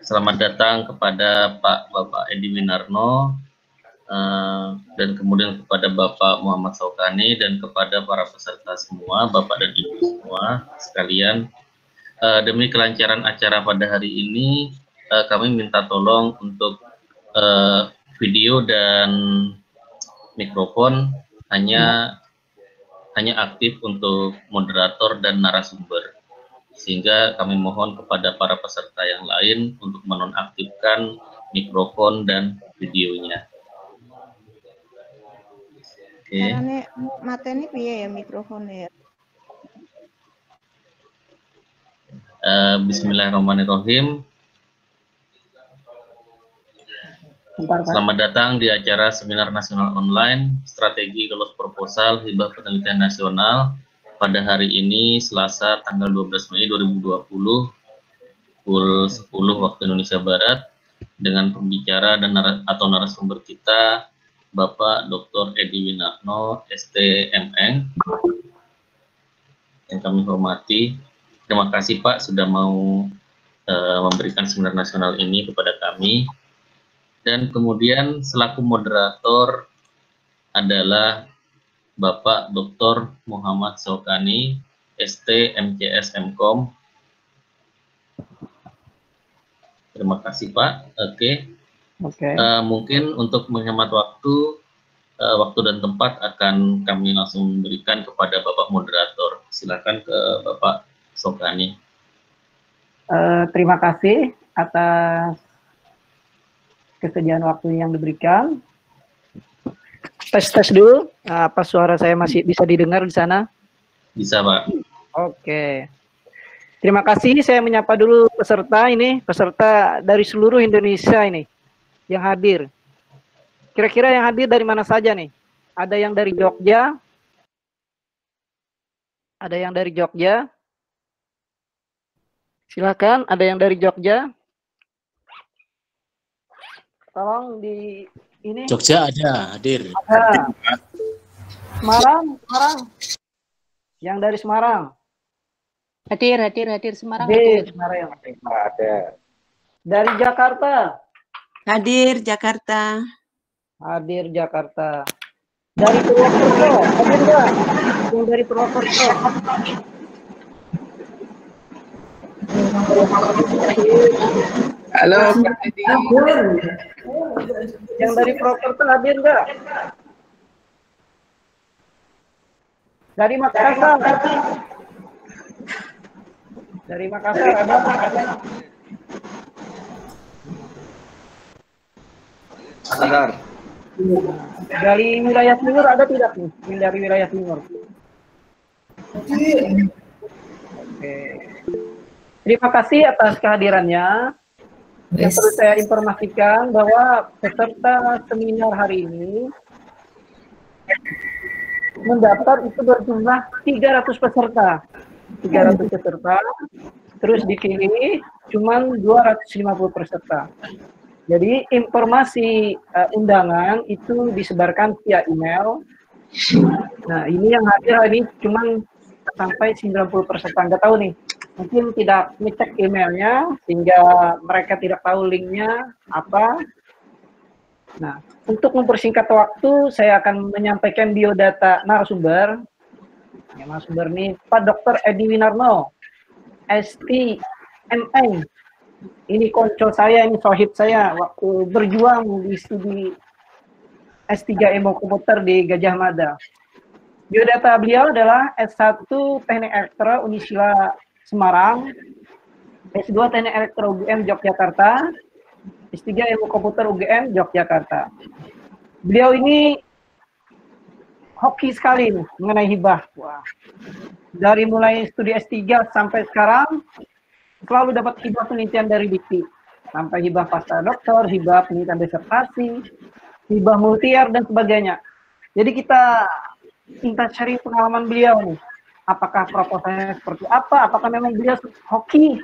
Selamat datang kepada Bapak Edi Winarno, dan kemudian kepada Bapak Muhammad Saukani, dan kepada para peserta semua, Bapak dan Ibu semua sekalian. Demi kelancaran acara pada hari ini, kami minta tolong untuk video dan mikrofon hanya aktif untuk moderator dan narasumber, sehingga kami mohon kepada para peserta yang lain untuk menonaktifkan mikrofon dan videonya. Oke. Mateni piye ya mikrofonnya ya? Bismillahirrahmanirrahim. Selamat datang di acara Seminar Nasional Online Strategi Lolos Proposal Hibah Penelitian Nasional pada hari ini Selasa tanggal 12 Mei 2020 pukul 10 waktu Indonesia Barat, dengan pembicara dan narasumber kita Bapak Dr. Edi Winarno, STMN, yang kami hormati. Terima kasih Pak sudah mau memberikan seminar nasional ini kepada kami. Dan kemudian selaku moderator adalah Bapak Dr. Muhammad Saukani, ST MCS MKOM. Terima kasih Pak. Oke. Mungkin untuk menghemat waktu dan tempat akan kami langsung berikan kepada Bapak moderator. Silakan ke Bapak Saukani. Terima kasih atas kesediaan waktu yang diberikan. Tes dulu. Apa suara saya masih bisa didengar di sana? Bisa Pak. Oke. Terima kasih. Saya menyapa dulu peserta ini, peserta dari seluruh Indonesia ini yang hadir. Kira-kira yang hadir dari mana saja nih? Ada yang dari Jogja? Ada yang dari Jogja? Silakan, ada yang dari Jogja? Tolong di ini. Jogja ada, hadir. Ada. Semarang. Yang dari Semarang. Hadir Semarang. Hadir Semarang. Ada. Dari Jakarta. Hadir Jakarta. Hadir Jakarta. Dari Purwokerto, hadir nggak? Yang dari Purwokerto. Halo, Pak Edi. Yang dari Purwokerto hadir nggak? Dari Makassar. Dari Makassar ada. Sadar. Dari wilayah timur ada tidak nih? Dari wilayah timur. Oke. Terima kasih atas kehadirannya. Yang perlu saya informasikan bahwa peserta seminar hari ini mendaftar itu berjumlah 300 peserta. 300 peserta, terus dipilih cuma 250 peserta. Jadi informasi undangan itu disebarkan via email. Nah, ini yang hadir hari ini cuma sampai 90 peserta. Nggak tahu nih, mungkin tidak ngecek emailnya sehingga mereka tidak tahu linknya apa. Nah, untuk mempersingkat waktu, saya akan menyampaikan biodata narasumber. Ya, narasumber ini Pak Dr. Edi Winarno, STMN. Ini konco saya, ini sohib saya waktu berjuang di studi S3 Ilmu Komputer di Gajah Mada. Biodata beliau adalah S1 Teknik Elektro Unisila Semarang, S2 Teknik Elektro UGM Yogyakarta, S3 Ilmu Komputer UGM Yogyakarta. Beliau ini hoki sekali nih, mengenai hibah. Wah. Dari mulai studi S3 sampai sekarang selalu dapat hibah penelitian dari Dikti, sampai hibah pasca doktor, hibah penelitian disertasi, hibah multi-year dan sebagainya. Jadi kita minta cari pengalaman beliau nih. Apakah proposalnya seperti apa? Apakah memang beliau hoki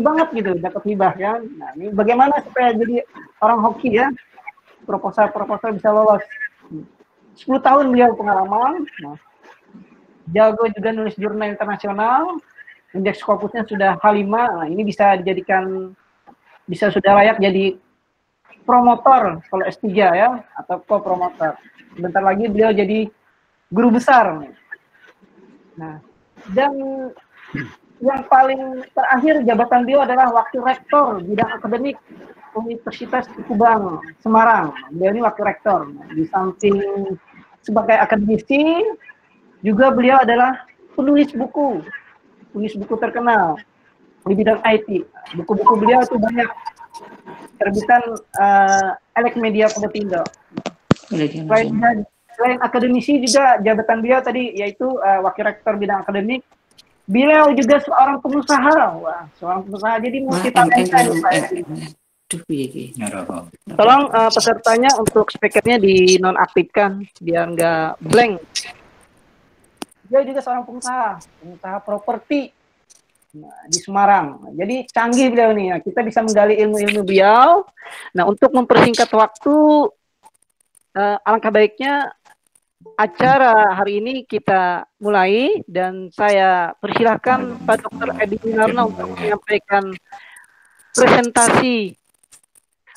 banget gitu dapat hibah kan? Nah, ini bagaimana supaya jadi orang hoki ya? Proposal bisa lolos. 10 tahun beliau pengalaman. Nah, jago juga nulis jurnal internasional. Indeks Scopusnya sudah H5, nah, ini bisa dijadikan bisa sudah layak jadi promotor kalau S3 ya, atau co-promotor. Sebentar lagi beliau jadi guru besar. Nah, dan yang paling terakhir jabatan beliau adalah wakil rektor bidang akademik Universitas Kubang, Semarang. Beliau ini wakil rektor. Di samping sebagai akademisi, juga beliau adalah penulis buku terkenal di bidang IT. Buku-buku beliau itu banyak terbitan Elek Media Kompetindo. Selain akademisi juga jabatan beliau tadi yaitu wakil rektor bidang akademik. Beliau juga seorang pengusaha. Wah, seorang pengusaha. Jadi multi talenta. Tolong pesertanya untuk speakernya dinonaktifkan biar nggak blank. Dia juga seorang pengusaha properti di Semarang. Jadi canggih beliau nih. Nah, kita bisa menggali ilmu-ilmu beliau. Nah, untuk mempersingkat waktu, alangkah baiknya acara hari ini kita mulai dan saya persilahkan Pak Dr. Edi Winarno untuk menyampaikan presentasi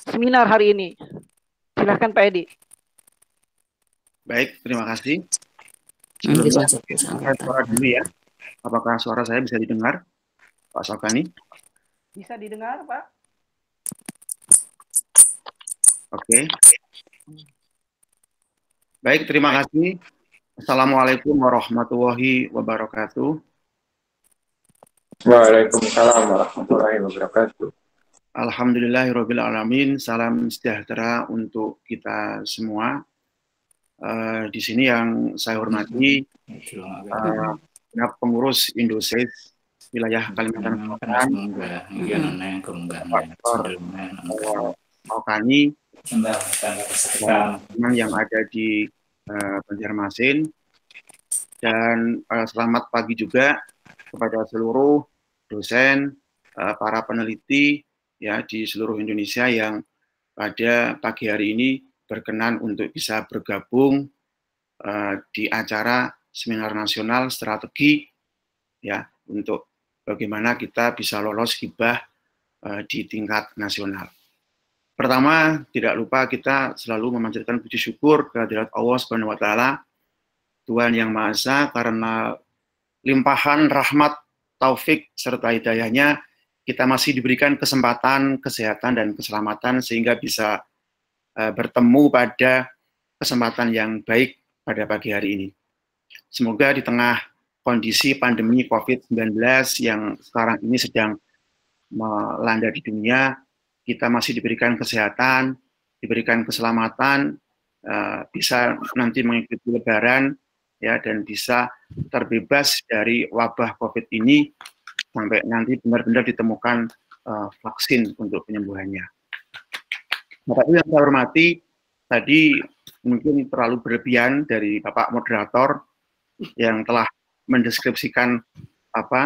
seminar hari ini. Silahkan Pak Edi. Baik, terima kasih. Sebelumnya saya suara dulu ya. Apakah suara saya bisa didengar, Pak Saukani? Bisa didengar, Pak? Oke. Baik, terima kasih. Assalamualaikum warahmatullahi wabarakatuh. Waalaikumsalam warahmatullahi wabarakatuh. Alhamdulillahirabbil alamin. Salam sejahtera untuk kita semua. Di sini yang saya hormati pengurus Indosis wilayah Kalimantan Selatan, Dr. Saukani, teman yang ada di Banjarmasin, dan selamat pagi juga kepada seluruh dosen, para peneliti ya di seluruh Indonesia yang pada pagi hari ini berkenan untuk bisa bergabung di acara seminar nasional strategi ya untuk bagaimana kita bisa lolos hibah di tingkat nasional. Pertama, tidak lupa kita selalu memanjatkan puji syukur kehadirat Allah Subhanahu wa taala, Tuhan yang Maha Esa, karena limpahan rahmat, taufik serta hidayahnya kita masih diberikan kesempatan, kesehatan dan keselamatan sehingga bisa bertemu pada kesempatan yang baik pada pagi hari ini. Semoga di tengah kondisi pandemi COVID-19 yang sekarang ini sedang melanda di dunia, kita masih diberikan kesehatan, diberikan keselamatan, bisa nanti mengikuti Lebaran, ya, dan bisa terbebas dari wabah COVID ini sampai nanti benar-benar ditemukan vaksin untuk penyembuhannya. Bapak Ibu yang saya hormati, tadi mungkin terlalu berlebihan dari Bapak Moderator yang telah mendeskripsikan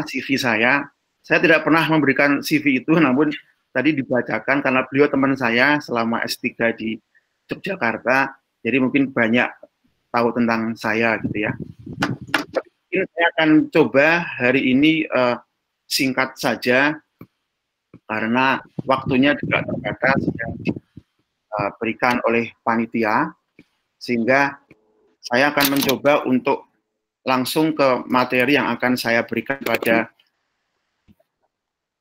CV saya. Saya tidak pernah memberikan CV itu, namun tadi dibacakan karena beliau teman saya selama S3 di Yogyakarta, jadi mungkin banyak tahu tentang saya gitu ya. Mungkin saya akan coba hari ini singkat saja karena waktunya juga terbatas yang diberikan oleh panitia, sehingga saya akan mencoba untuk langsung ke materi yang akan saya berikan pada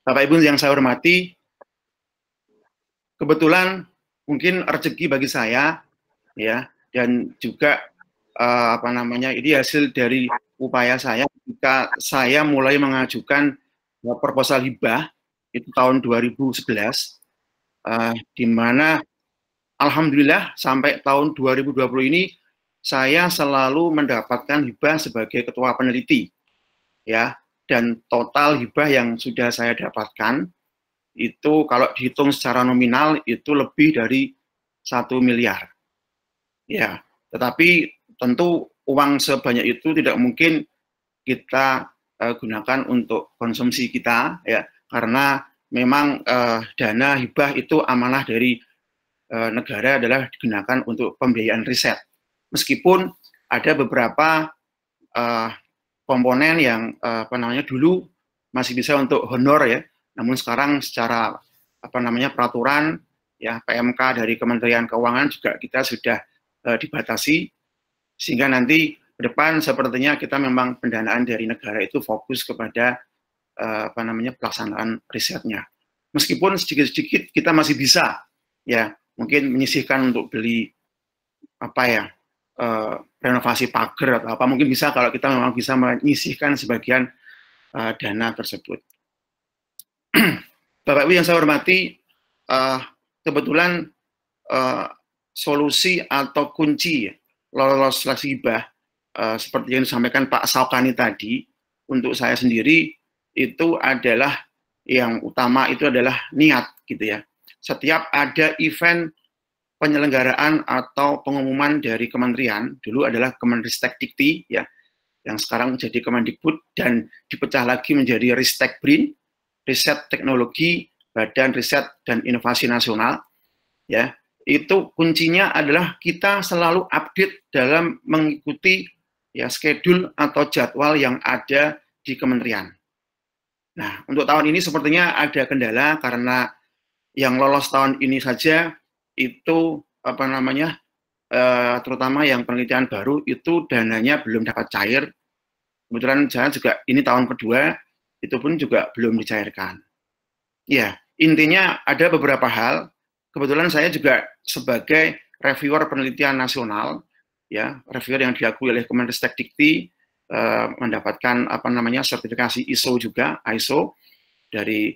Bapak Ibu yang saya hormati. Kebetulan mungkin rezeki bagi saya ya, dan juga ini hasil dari upaya saya ketika saya mulai mengajukan proposal hibah itu tahun 2011, di mana alhamdulillah sampai tahun 2020 ini saya selalu mendapatkan hibah sebagai ketua peneliti ya, dan total hibah yang sudah saya dapatkan itu kalau dihitung secara nominal itu lebih dari 1 miliar. Ya, tetapi tentu uang sebanyak itu tidak mungkin kita gunakan untuk konsumsi kita ya, karena memang dana hibah itu amanah dari negara adalah digunakan untuk pembiayaan riset. Meskipun ada beberapa komponen yang dulu masih bisa untuk honor ya, namun sekarang secara peraturan ya PMK dari Kementerian Keuangan juga kita sudah dibatasi, sehingga nanti ke depan sepertinya kita memang pendanaan dari negara itu fokus kepada pelaksanaan risetnya. Meskipun sedikit-sedikit kita masih bisa ya mungkin menyisihkan untuk beli renovasi pagar atau apa, mungkin bisa kalau kita memang bisa menyisihkan sebagian dana tersebut. Bapak Ibu yang saya hormati, kebetulan solusi atau kunci lolos seleksi hibah seperti yang disampaikan Pak Saukani tadi, untuk saya sendiri itu adalah yang utama itu adalah niat gitu ya. Setiap ada event penyelenggaraan atau pengumuman dari kementerian, dulu adalah Kemenristek-Dikti ya, yang sekarang menjadi Kemendikbud dan dipecah lagi menjadi Ristek-Brin, Riset Teknologi Badan Riset dan Inovasi Nasional ya. Itu kuncinya adalah kita selalu update dalam mengikuti ya schedule atau jadwal yang ada di kementerian. Nah, untuk tahun ini sepertinya ada kendala karena yang lolos tahun ini saja itu terutama yang penelitian baru itu dananya belum dapat cair. Kebetulan saya juga ini tahun kedua, itu pun juga belum dicairkan. Ya, intinya ada beberapa hal. Kebetulan saya juga sebagai reviewer penelitian nasional, ya, reviewer yang diakui oleh Kemenristek-Dikti, mendapatkan sertifikasi ISO juga, ISO dari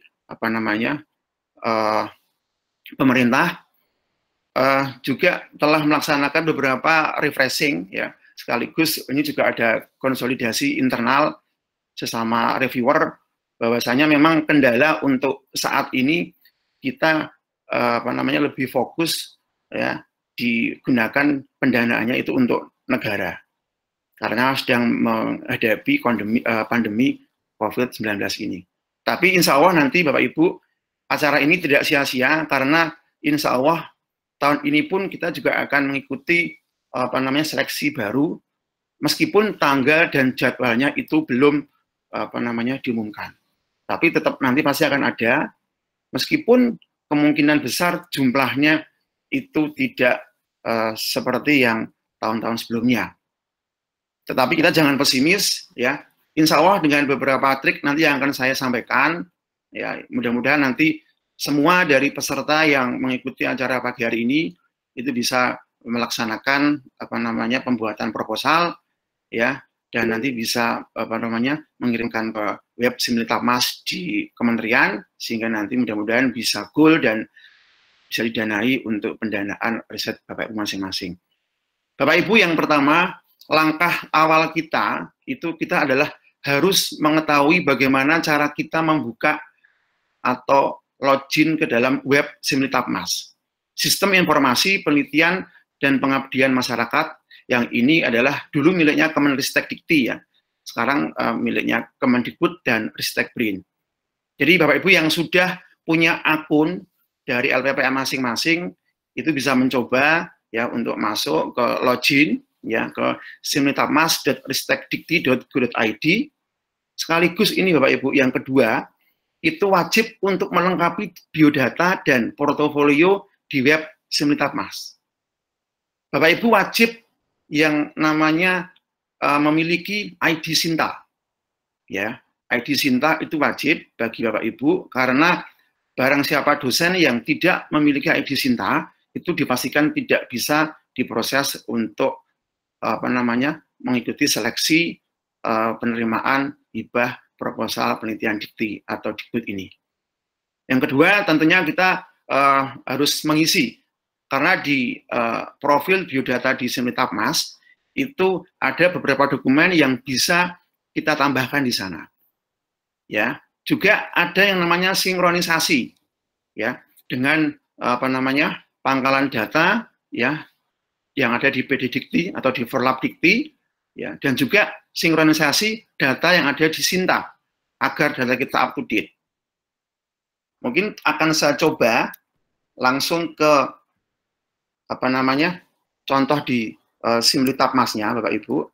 pemerintah, juga telah melaksanakan beberapa refreshing, ya, sekaligus ini juga ada konsolidasi internal sesama reviewer, bahwasanya memang kendala untuk saat ini kita lebih fokus ya digunakan pendanaannya itu untuk negara karena sedang menghadapi pandemi COVID-19 ini. Tapi insya Allah nanti Bapak Ibu acara ini tidak sia-sia karena insya Allah tahun ini pun kita juga akan mengikuti seleksi baru meskipun tanggal dan jadwalnya itu belum diumumkan. Tapi tetap nanti pasti akan ada meskipun kemungkinan besar jumlahnya itu tidak seperti yang tahun-tahun sebelumnya. Tetapi kita jangan pesimis, ya. Insya Allah dengan beberapa trik nanti yang akan saya sampaikan, ya, mudah-mudahan nanti semua dari peserta yang mengikuti acara pagi hari ini itu bisa melaksanakan pembuatan proposal, ya, dan nanti bisa mengirimkan ke web Simlitapmas di kementerian sehingga nanti mudah-mudahan bisa goal dan bisa didanai untuk pendanaan riset Bapak Ibu masing-masing. Bapak Ibu, yang pertama, langkah awal kita itu kita adalah harus mengetahui bagaimana cara kita membuka atau login ke dalam web Simlitapmas. Sistem Informasi Penelitian dan Pengabdian Masyarakat yang ini adalah dulu miliknya Kemenristek-Dikti ya. Sekarang miliknya Kemendikbud dan Ristek-Brin. Jadi Bapak Ibu yang sudah punya akun dari LPPM masing-masing itu bisa mencoba ya untuk masuk ke login ya ke simlitapmas.ristekdikti.go.id. Sekaligus ini Bapak Ibu yang kedua itu wajib untuk melengkapi biodata dan portofolio di web Simlitapmas. Bapak Ibu wajib yang namanya memiliki ID Sinta. Ya, ID Sinta itu wajib bagi Bapak Ibu karena barang siapa dosen yang tidak memiliki ID Sinta itu dipastikan tidak bisa diproses untuk mengikuti seleksi penerimaan hibah proposal penelitian dikti atau Dikbud ini. Yang kedua, tentunya kita harus mengisi karena di profil biodata di Simlitapmas itu ada beberapa dokumen yang bisa kita tambahkan di sana. Ya, juga ada yang namanya sinkronisasi ya dengan pangkalan data ya yang ada di PD Dikti atau di Forlab Dikti ya, dan juga sinkronisasi data yang ada di Sinta agar data kita up to date. Mungkin akan saya coba langsung ke contoh di Simlitapmasnya Bapak Ibu.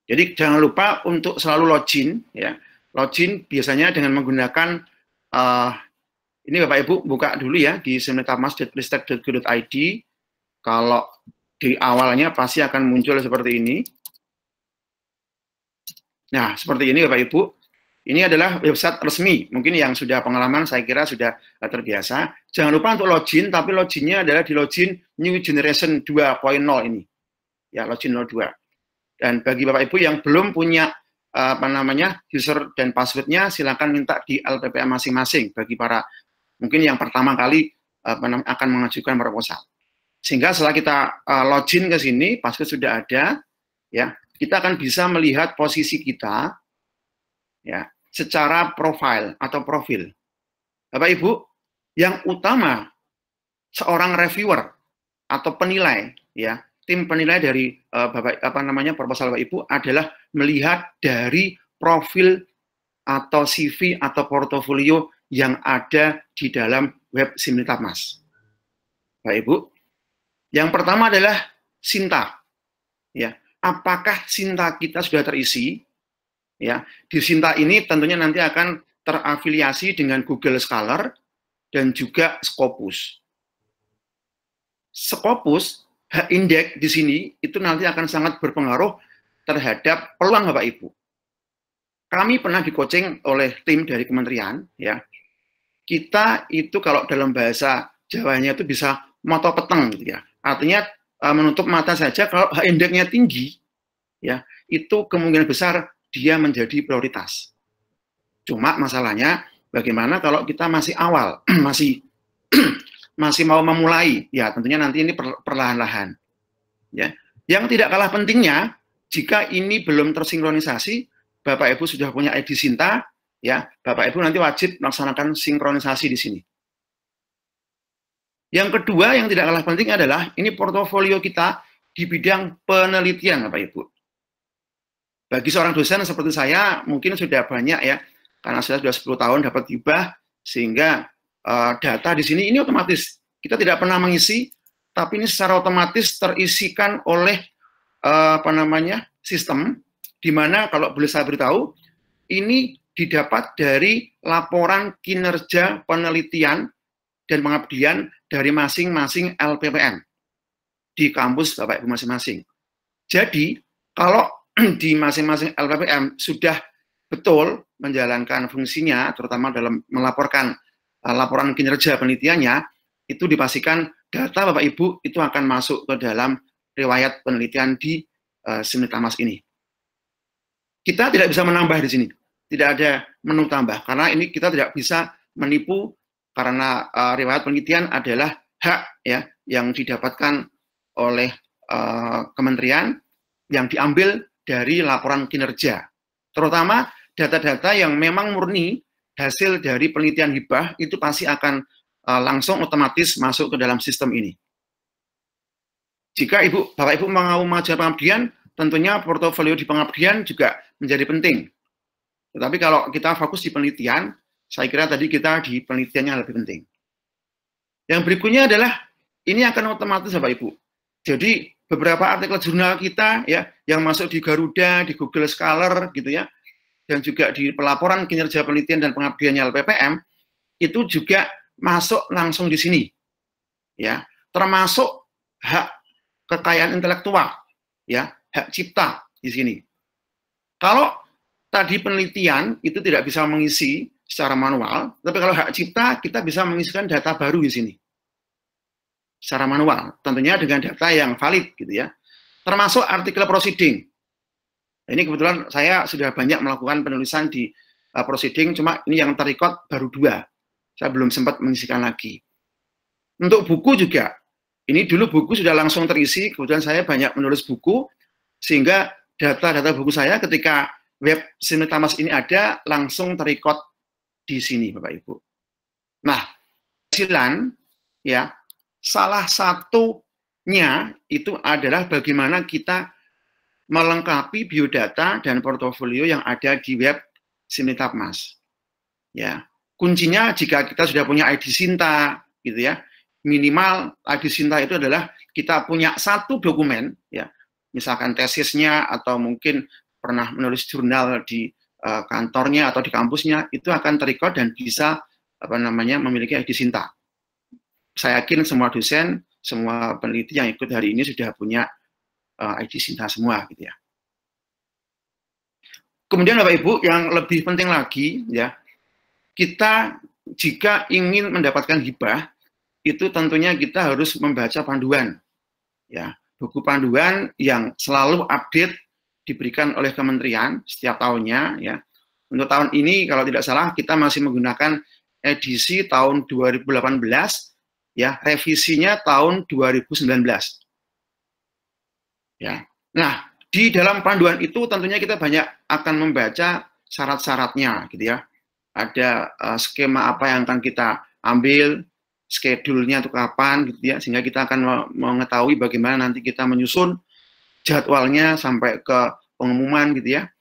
Jadi jangan lupa untuk selalu login ya login biasanya dengan menggunakan ini Bapak Ibu buka dulu ya di simultamas.ristek.go.id. Kalau di awalnya pasti akan muncul seperti ini. Nah, seperti ini Bapak Ibu. Ini adalah website resmi. Mungkin yang sudah pengalaman saya kira sudah terbiasa. Jangan lupa untuk login, tapi loginnya adalah di login New Generation 2.0 ini. Ya, login 02. Dan bagi Bapak Ibu yang belum punya user dan passwordnya, silakan minta di LPPM masing-masing bagi para mungkin yang pertama kali akan mengajukan proposal. Sehingga setelah kita login ke sini, password sudah ada, ya, kita akan bisa melihat posisi kita, ya, secara profil atau profil. Bapak Ibu, yang utama seorang reviewer atau penilai, ya, tim penilai dari proposal Bapak Ibu adalah melihat dari profil atau CV atau portofolio yang ada di dalam web Simultamas. Bapak Ibu, yang pertama adalah Sinta. Ya, apakah Sinta kita sudah terisi? Ya, di Sinta ini tentunya nanti akan terafiliasi dengan Google Scholar dan juga Scopus. Scopus H-index di sini itu nanti akan sangat berpengaruh terhadap peluang Bapak Ibu. Kami pernah di-coaching oleh tim dari kementerian, ya. Kita itu kalau dalam bahasa Jawanya itu bisa moto peteng, gitu ya. Artinya menutup mata saja kalau H-index-nya tinggi, ya, itu kemungkinan besar dia menjadi prioritas. Cuma masalahnya bagaimana kalau kita masih awal, masih mau memulai, ya tentunya nanti ini perlahan-lahan. Ya, yang tidak kalah pentingnya, jika ini belum tersinkronisasi, Bapak Ibu sudah punya ID Sinta, ya Bapak Ibu nanti wajib melaksanakan sinkronisasi di sini. Yang kedua yang tidak kalah penting adalah ini portofolio kita di bidang penelitian, Bapak Ibu. Bagi seorang dosen seperti saya mungkin sudah banyak ya, karena saya sudah 10 tahun dapat hibah, sehingga data di sini ini otomatis. Kita tidak pernah mengisi, tapi ini secara otomatis terisikan oleh sistem, di mana kalau boleh saya beritahu, ini didapat dari laporan kinerja penelitian dan pengabdian dari masing-masing LPPM di kampus Bapak Ibu masing-masing. Jadi, kalau di masing-masing LPPM sudah betul menjalankan fungsinya, terutama dalam melaporkan laporan kinerja penelitiannya, itu dipastikan data Bapak Ibu itu akan masuk ke dalam riwayat penelitian di Simultamas ini. Kita tidak bisa menambah di sini, tidak ada menu tambah, karena ini kita tidak bisa menipu, karena riwayat penelitian adalah hak ya yang didapatkan oleh kementerian yang diambil dari laporan kinerja, terutama data-data yang memang murni hasil dari penelitian hibah itu pasti akan langsung otomatis masuk ke dalam sistem ini. Jika Bapak Ibu mau mengajar pengabdian, tentunya portofolio di pengabdian juga menjadi penting. Tetapi kalau kita fokus di penelitian, saya kira tadi kita di penelitiannya lebih penting. Yang berikutnya adalah ini akan otomatis Bapak Ibu. Jadi beberapa artikel jurnal kita ya yang masuk di Garuda, di Google Scholar gitu ya, dan juga di pelaporan kinerja penelitian dan pengabdiannya LPPM itu juga masuk langsung di sini. Ya, termasuk hak kekayaan intelektual, ya, hak cipta di sini. Kalau tadi penelitian itu tidak bisa mengisi secara manual, tapi kalau hak cipta kita bisa mengisikan data baru di sini. Secara manual, tentunya dengan data yang valid gitu ya. Termasuk artikel proceeding. Ini kebetulan saya sudah banyak melakukan penulisan di proceeding, cuma ini yang terrecord baru 2. Saya belum sempat mengisikan lagi. Untuk buku juga, ini dulu buku sudah langsung terisi, kemudian saya banyak menulis buku, sehingga data-data buku saya ketika web Simultamas ini ada, langsung terrecord di sini, Bapak Ibu. Nah, hasilan, ya, salah satunya itu adalah bagaimana kita melengkapi biodata dan portofolio yang ada di web Simultamas. Ya, kuncinya jika kita sudah punya ID Sinta, gitu ya, minimal ID Sinta itu adalah kita punya satu dokumen, ya, misalkan tesisnya atau mungkin pernah menulis jurnal di kantornya atau di kampusnya itu akan terrecord dan bisa memiliki ID Sinta. Saya yakin semua dosen, semua peneliti yang ikut hari ini sudah punya ID Sinta semua, gitu ya. Kemudian Bapak Ibu, yang lebih penting lagi, ya, kita jika ingin mendapatkan hibah, itu tentunya kita harus membaca panduan, ya, buku panduan yang selalu update diberikan oleh kementerian setiap tahunnya, ya. Untuk tahun ini kalau tidak salah kita masih menggunakan edisi tahun 2018, ya, revisinya tahun 2019. Ya. Nah, di dalam panduan itu tentunya kita banyak akan membaca syarat-syaratnya, gitu ya. Ada skema apa yang akan kita ambil, schedule-nya itu kapan, gitu ya, sehingga kita akan mengetahui bagaimana nanti kita menyusun jadwalnya sampai ke pengumuman, gitu ya.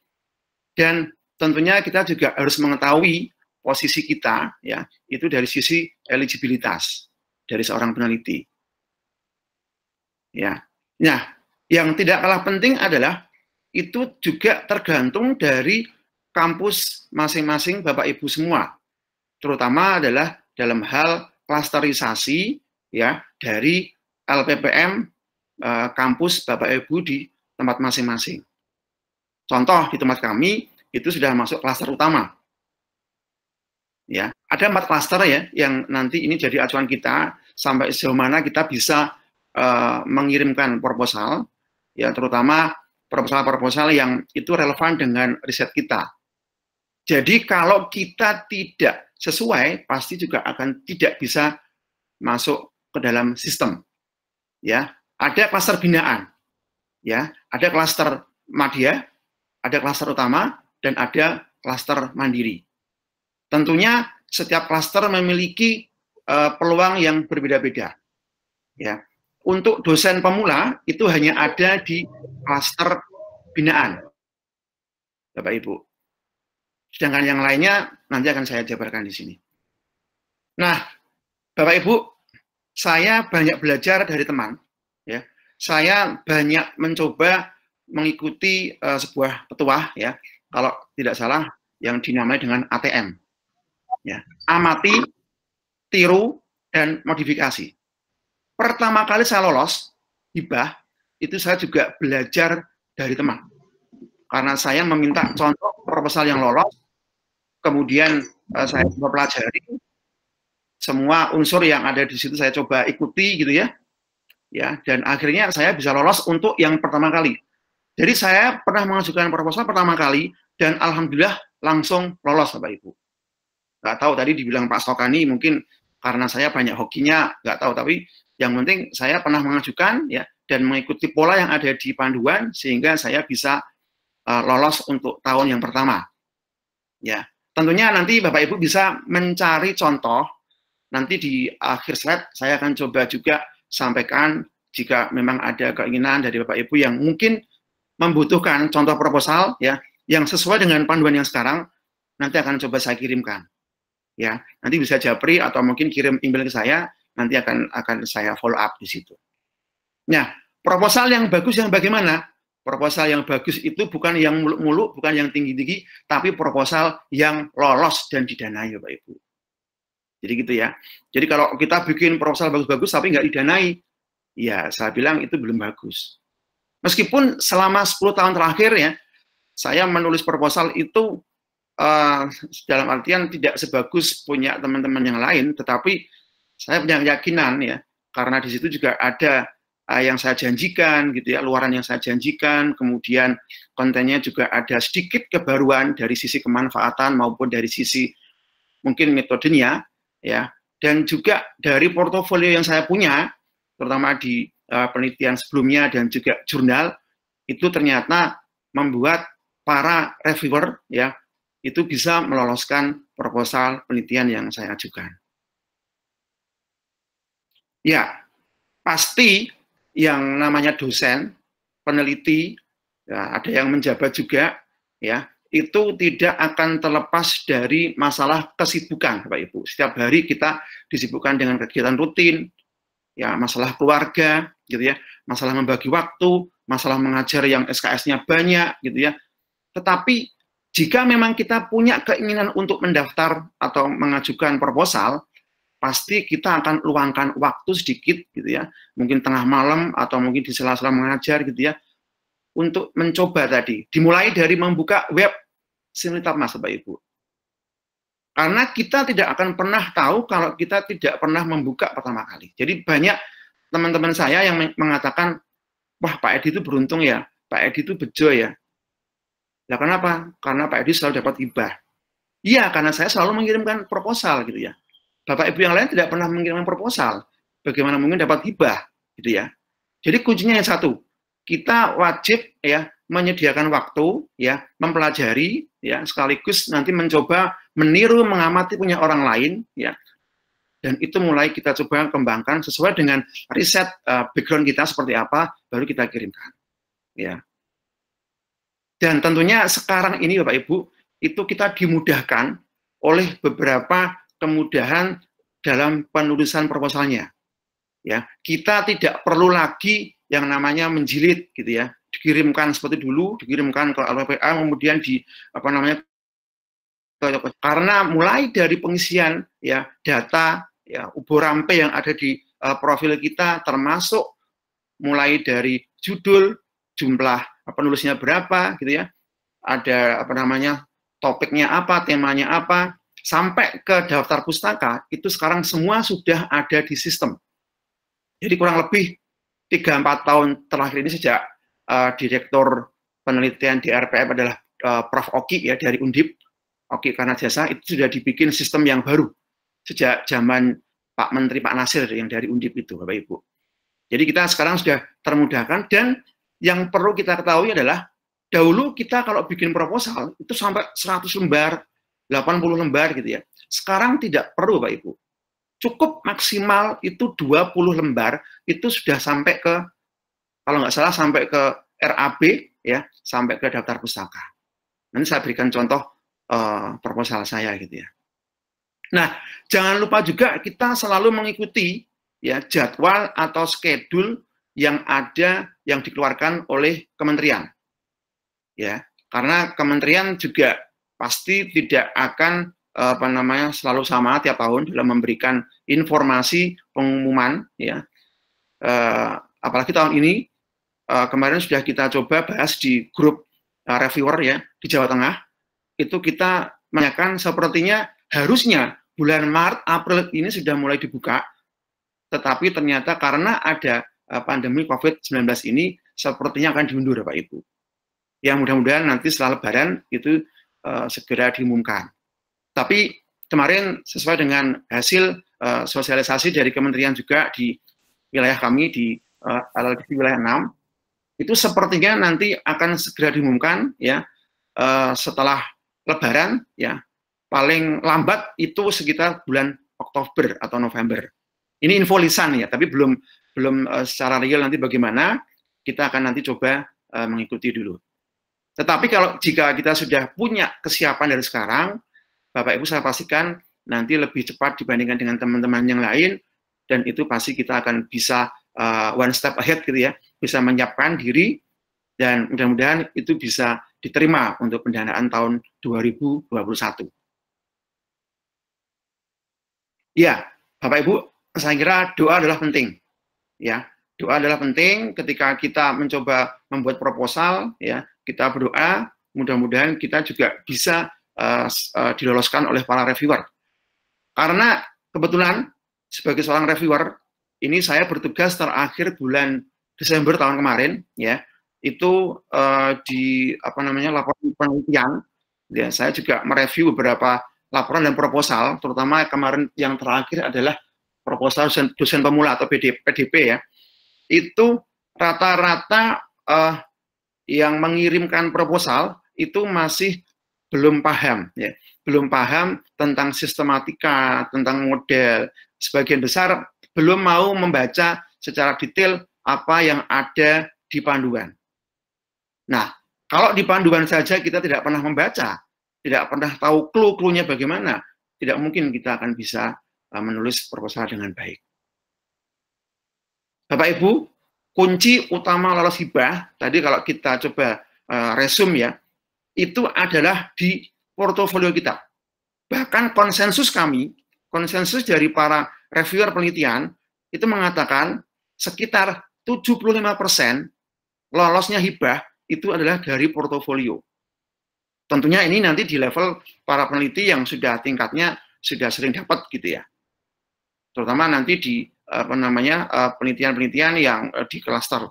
Dan tentunya kita juga harus mengetahui posisi kita, ya, itu dari sisi eligibilitas dari seorang peneliti. Ya. Nah, yang tidak kalah penting adalah itu juga tergantung dari kampus masing-masing Bapak Ibu semua, terutama adalah dalam hal klasterisasi, ya, dari LPPM kampus Bapak Ibu di tempat masing-masing. Contoh di tempat kami itu sudah masuk klaster utama. Ya, ada 4 klaster ya yang nanti ini jadi acuan kita sampai sejauh mana kita bisa mengirimkan proposal, ya, terutama proposal-proposal yang itu relevan dengan riset kita. Jadi kalau kita tidak sesuai, pasti juga akan tidak bisa masuk ke dalam sistem. Ya, ada klaster binaan, ya, ada klaster madya, ada klaster utama, dan ada klaster mandiri. Tentunya setiap klaster memiliki peluang yang berbeda-beda. Ya, untuk dosen pemula itu hanya ada di klaster binaan, Bapak Ibu. Sedangkan yang lainnya nanti akan saya jabarkan di sini. Nah, Bapak Ibu, saya banyak belajar dari teman. Ya, saya banyak mencoba mengikuti sebuah petuah, ya, kalau tidak salah yang dinamai dengan ATM. Ya, amati, tiru, dan modifikasi. Pertama kali saya lolos hibah, itu saya juga belajar dari teman. Karena saya meminta contoh proposal yang lolos, kemudian saya coba pelajari, semua unsur yang ada di situ saya coba ikuti, gitu ya. Ya, dan akhirnya saya bisa lolos untuk yang pertama kali. Jadi saya pernah mengajukan proposal pertama kali, dan alhamdulillah langsung lolos, Bapak Ibu. Nggak tahu tadi dibilang Pak Sokani, mungkin karena saya banyak hokinya, nggak tahu, tapi yang penting saya pernah mengajukan, ya, dan mengikuti pola yang ada di panduan, sehingga saya bisa lolos untuk tahun yang pertama. Ya, tentunya nanti Bapak Ibu bisa mencari contoh, nanti di akhir slide saya akan coba juga sampaikan jika memang ada keinginan dari Bapak Ibu yang mungkin membutuhkan contoh proposal, ya, yang sesuai dengan panduan yang sekarang, nanti akan coba saya kirimkan. Ya, nanti bisa japri atau mungkin kirim email ke saya, nanti akan saya follow up di situ. Nah, proposal yang bagus yang bagaimana? Proposal yang bagus itu bukan yang muluk-muluk, bukan yang tinggi-tinggi, tapi proposal yang lolos dan didanai, Bapak Ibu. Jadi gitu ya. Jadi kalau kita bikin proposal bagus-bagus tapi nggak didanai, ya saya bilang itu belum bagus. Meskipun selama 10 tahun terakhir ya, saya menulis proposal itu dalam artian tidak sebagus punya teman-teman yang lain, tetapi saya punya keyakinan ya, karena di situ juga ada yang saya janjikan, gitu ya, luaran yang saya janjikan, kemudian kontennya juga ada sedikit kebaruan dari sisi kemanfaatan maupun dari sisi mungkin metodenya, ya, dan juga dari portofolio yang saya punya, terutama di penelitian sebelumnya dan juga jurnal, itu ternyata membuat para reviewer, ya, itu bisa meloloskan proposal penelitian yang saya ajukan. Ya, pasti yang namanya dosen, peneliti, ya, ada yang menjabat juga, ya, itu tidak akan terlepas dari masalah kesibukan, Bapak Ibu. Setiap hari kita disibukkan dengan kegiatan rutin, ya, masalah keluarga, gitu ya, masalah membagi waktu, masalah mengajar yang SKS-nya banyak, gitu ya. Tetapi jika memang kita punya keinginan untuk mendaftar atau mengajukan proposal, pasti kita akan luangkan waktu sedikit gitu ya, mungkin tengah malam atau mungkin di sela-sela mengajar gitu ya, untuk mencoba tadi. Dimulai dari membuka web Simultab-Mas, Bapak Ibu. Karena kita tidak akan pernah tahu kalau kita tidak pernah membuka pertama kali. Jadi banyak teman-teman saya yang mengatakan, wah Pak Edi itu beruntung ya, Pak Edi itu bejo ya. Nah, kenapa? Karena Pak Edi selalu dapat hibah. Iya, karena saya selalu mengirimkan proposal gitu ya. Bapak Ibu yang lain tidak pernah mengirimkan proposal. Bagaimana mungkin dapat hibah gitu ya. Jadi kuncinya yang satu, kita wajib ya menyediakan waktu ya, mempelajari ya, sekaligus nanti mencoba meniru, mengamati punya orang lain ya. Dan itu mulai kita coba kembangkan sesuai dengan riset background kita seperti apa, baru kita kirimkan. Ya. Dan tentunya sekarang ini Bapak Ibu, itu kita dimudahkan oleh beberapa kemudahan dalam penulisan proposalnya. Ya, kita tidak perlu lagi yang namanya menjilid gitu ya, dikirimkan seperti dulu, dikirimkan ke LPPA, kemudian di apa namanya, karena mulai dari pengisian ya data ya ubo-rampe yang ada di profil kita, termasuk mulai dari judul, jumlah penulisnya berapa gitu ya, ada apa namanya topiknya apa, temanya apa, sampai ke daftar pustaka itu sekarang semua sudah ada di sistem. Jadi kurang lebih 3-4 tahun terakhir ini sejak Direktur Penelitian di RPM adalah Prof. Oki ya dari Undip, Oki Karnajasa, itu sudah dibikin sistem yang baru sejak zaman Pak Menteri Pak Nasir yang dari Undip itu, Bapak Ibu. Jadi kita sekarang sudah termudahkan, dan yang perlu kita ketahui adalah dahulu kita kalau bikin proposal itu sampai 100 lembar, 80 lembar gitu ya. Sekarang tidak perlu Bapak Ibu. Cukup maksimal itu 20 lembar, itu sudah sampai ke, kalau nggak salah sampai ke RAB ya, sampai ke daftar pustaka. Nanti saya berikan contoh proposal saya gitu ya. Nah, jangan lupa juga kita selalu mengikuti ya jadwal atau schedule yang ada yang dikeluarkan oleh kementerian. Ya, karena kementerian juga pasti tidak akan apa namanya selalu sama tiap tahun dalam memberikan informasi pengumuman ya. Apalagi tahun ini kemarin sudah kita coba bahas di grup reviewer ya di Jawa Tengah, itu kita menanyakan sepertinya harusnya bulan Maret April ini sudah mulai dibuka, tetapi ternyata karena ada pandemi COVID-19 ini sepertinya akan diundur Bapak Ibu. Yang mudah-mudahan nanti setelah Lebaran itu segera diumumkan. Tapi kemarin sesuai dengan hasil sosialisasi dari kementerian juga di wilayah kami di LLDP wilayah 6, itu sepertinya nanti akan segera diumumkan ya setelah Lebaran ya, paling lambat itu sekitar bulan Oktober atau November. Ini info lisan ya, tapi belum secara real nanti bagaimana, kita akan nanti coba mengikuti dulu. Tetapi kalau jika kita sudah punya kesiapan dari sekarang, Bapak Ibu saya pastikan nanti lebih cepat dibandingkan dengan teman-teman yang lain, dan itu pasti kita akan bisa one step ahead gitu ya, bisa menyiapkan diri, dan mudah-mudahan itu bisa diterima untuk pendanaan tahun 2021. Ya, Bapak Ibu, saya kira doa adalah penting. Ya, doa adalah penting ketika kita mencoba membuat proposal, ya, kita berdoa, mudah-mudahan kita juga bisa diloloskan oleh para reviewer. Karena kebetulan sebagai seorang reviewer, ini saya bertugas terakhir bulan Desember tahun kemarin, ya, itu di apa namanya laporan penelitian, ya, saya juga mereview beberapa laporan dan proposal, terutama kemarin yang terakhir adalah proposal dosen pemula atau PDP ya, itu rata-rata yang mengirimkan proposal itu masih belum paham, ya, belum paham tentang sistematika, tentang model. Sebagian besar belum mau membaca secara detail apa yang ada di panduan. Nah, kalau di panduan saja kita tidak pernah membaca, tidak pernah tahu clue-cluenya bagaimana, tidak mungkin kita akan bisa menulis proposal dengan baik. Bapak Ibu, kunci utama lolos hibah, tadi kalau kita coba resume ya, itu adalah di portofolio kita. Bahkan konsensus kami, konsensus dari para reviewer penelitian, itu mengatakan sekitar 75% lolosnya hibah itu adalah dari portofolio. Tentunya ini nanti di level para peneliti yang sudah tingkatnya sudah sering dapat gitu ya. Terutama nanti di penelitian-penelitian yang di klaster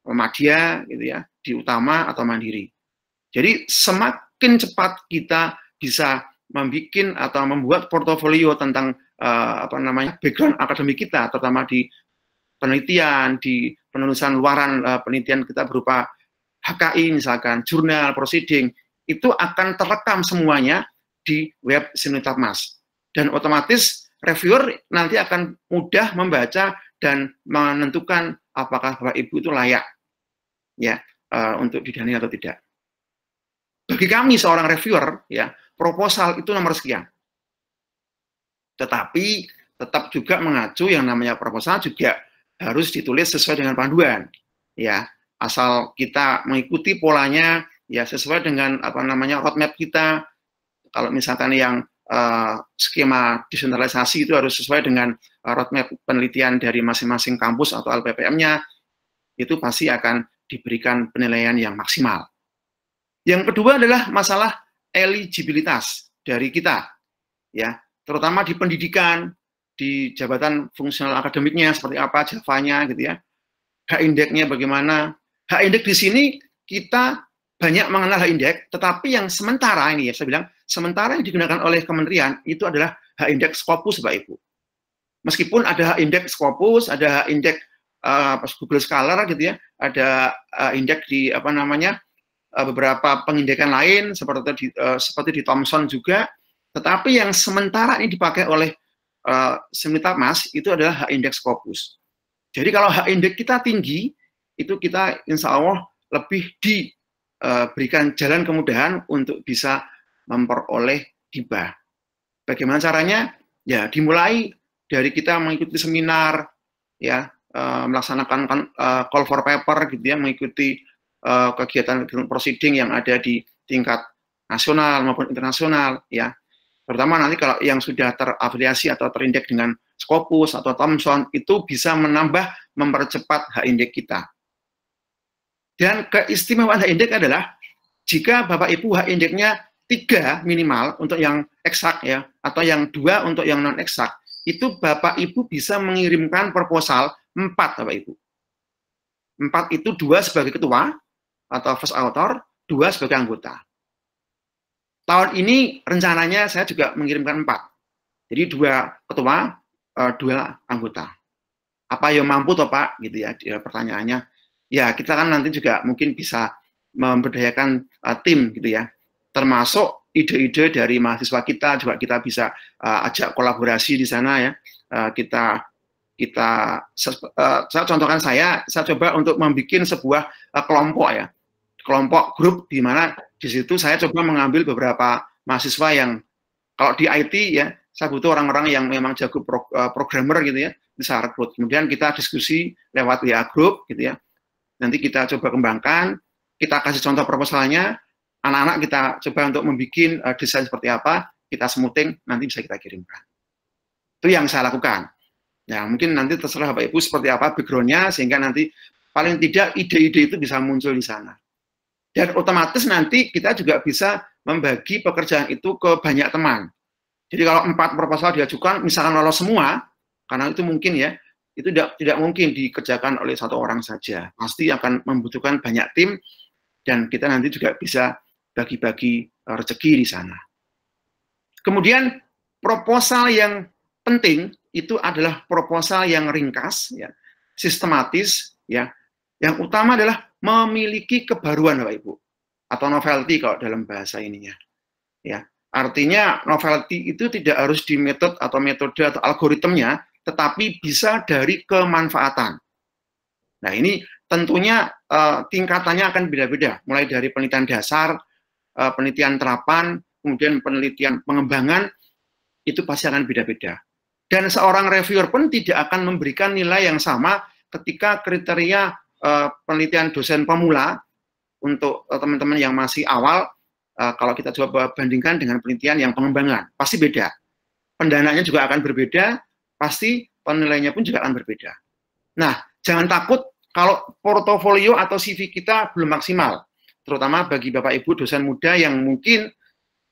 media gitu ya, di utama atau mandiri. Jadi semakin cepat kita bisa membuat portofolio tentang background akademik kita, terutama di penelitian, di penulisan luaran penelitian kita berupa HKI misalkan, jurnal, proceeding, itu akan terekam semuanya di web Simultapmas. Dan otomatis reviewer nanti akan mudah membaca dan menentukan apakah Bapak Ibu itu layak ya untuk didanai atau tidak. Bagi kami seorang reviewer ya, proposal itu nomor sekian. Tetapi tetap juga mengacu yang namanya proposal juga harus ditulis sesuai dengan panduan ya. Asal kita mengikuti polanya ya sesuai dengan roadmap kita. Kalau misalkan yang skema desentralisasi itu harus sesuai dengan roadmap penelitian dari masing-masing kampus atau LPPM-nya, itu pasti akan diberikan penilaian yang maksimal. Yang kedua adalah masalah eligibilitas dari kita, ya, terutama di pendidikan, di jabatan fungsional akademiknya seperti apa, Javanya gitu ya, H-indeknya bagaimana. H-indek di sini kita banyak mengenal H-indek, tetapi yang sementara ini ya, saya bilang, sementara yang digunakan oleh kementerian itu adalah H-indek Scopus, Bapak Ibu. Meskipun ada H-indek Scopus, ada H-indek Google Scholar gitu ya, ada indeks di beberapa pengindekan lain seperti di Thomson juga, tetapi yang sementara ini dipakai oleh Simultapmas itu adalah H-indek Scopus. Jadi kalau H-indek kita tinggi, itu kita insya Allah lebih diberikan jalan kemudahan untuk bisa memperoleh hibah. Bagaimana caranya? Ya dimulai dari kita mengikuti seminar, ya melaksanakan call for paper gitu ya, mengikuti kegiatan proceeding yang ada di tingkat nasional maupun internasional ya. Terutama nanti kalau yang sudah terafiliasi atau terindeks dengan Scopus atau Thomson itu bisa mempercepat H-indek kita. Dan keistimewaan H-indek adalah jika Bapak Ibu H-indeknya 3 minimal untuk yang eksak ya, atau yang 2 untuk yang non eksak, itu Bapak Ibu bisa mengirimkan proposal 4 Bapak Ibu. 4 itu 2 sebagai ketua atau first author, 2 sebagai anggota. Tahun ini rencananya saya juga mengirimkan 4. Jadi 2 ketua, 2 anggota. Apa yang mampu toh Pak? Gitu ya pertanyaannya. Ya kita kan nanti juga mungkin bisa memberdayakan tim gitu ya. Termasuk ide-ide dari mahasiswa kita juga kita bisa ajak kolaborasi di sana ya. Saya contohkan saya coba untuk membuat sebuah kelompok ya. Kelompok grup di mana di situ saya coba mengambil beberapa mahasiswa yang kalau di IT ya saya butuh orang-orang yang memang jago programmer gitu ya, bisa rekrut. Kemudian kita diskusi lewat WA group gitu ya. Nanti kita coba kembangkan, kita kasih contoh proposalnya, anak-anak kita coba untuk membuat desain seperti apa, kita smoothing, nanti bisa kita kirimkan. Itu yang saya lakukan. Ya mungkin nanti terserah Bapak Ibu seperti apa background-nya sehingga nanti paling tidak ide-ide itu bisa muncul di sana. Dan otomatis nanti kita juga bisa membagi pekerjaan itu ke banyak teman. Jadi kalau 4 proposal diajukan, misalkan lolos semua, karena itu mungkin ya, itu tidak mungkin dikerjakan oleh 1 orang saja. Pasti akan membutuhkan banyak tim, dan kita nanti juga bisa bagi-bagi rezeki di sana. Kemudian proposal yang penting itu adalah proposal yang ringkas, ya, sistematis, ya. Yang utama adalah memiliki kebaruan Bapak Ibu atau novelty kalau dalam bahasa ininya. Ya, artinya novelty itu tidak harus di metode atau algoritmnya, tetapi bisa dari kemanfaatan. Nah, ini tentunya tingkatannya akan beda-beda, mulai dari penelitian dasar, penelitian terapan, kemudian penelitian pengembangan, itu pasti akan beda-beda. Dan seorang reviewer pun tidak akan memberikan nilai yang sama ketika kriteria penelitian dosen pemula untuk teman-teman yang masih awal kalau kita coba bandingkan dengan penelitian yang pengembangan, pasti beda. Pendanaannya juga akan berbeda, pasti penilaiannya pun juga akan berbeda. Nah, jangan takut kalau portofolio atau CV kita belum maksimal, terutama bagi Bapak Ibu dosen muda yang mungkin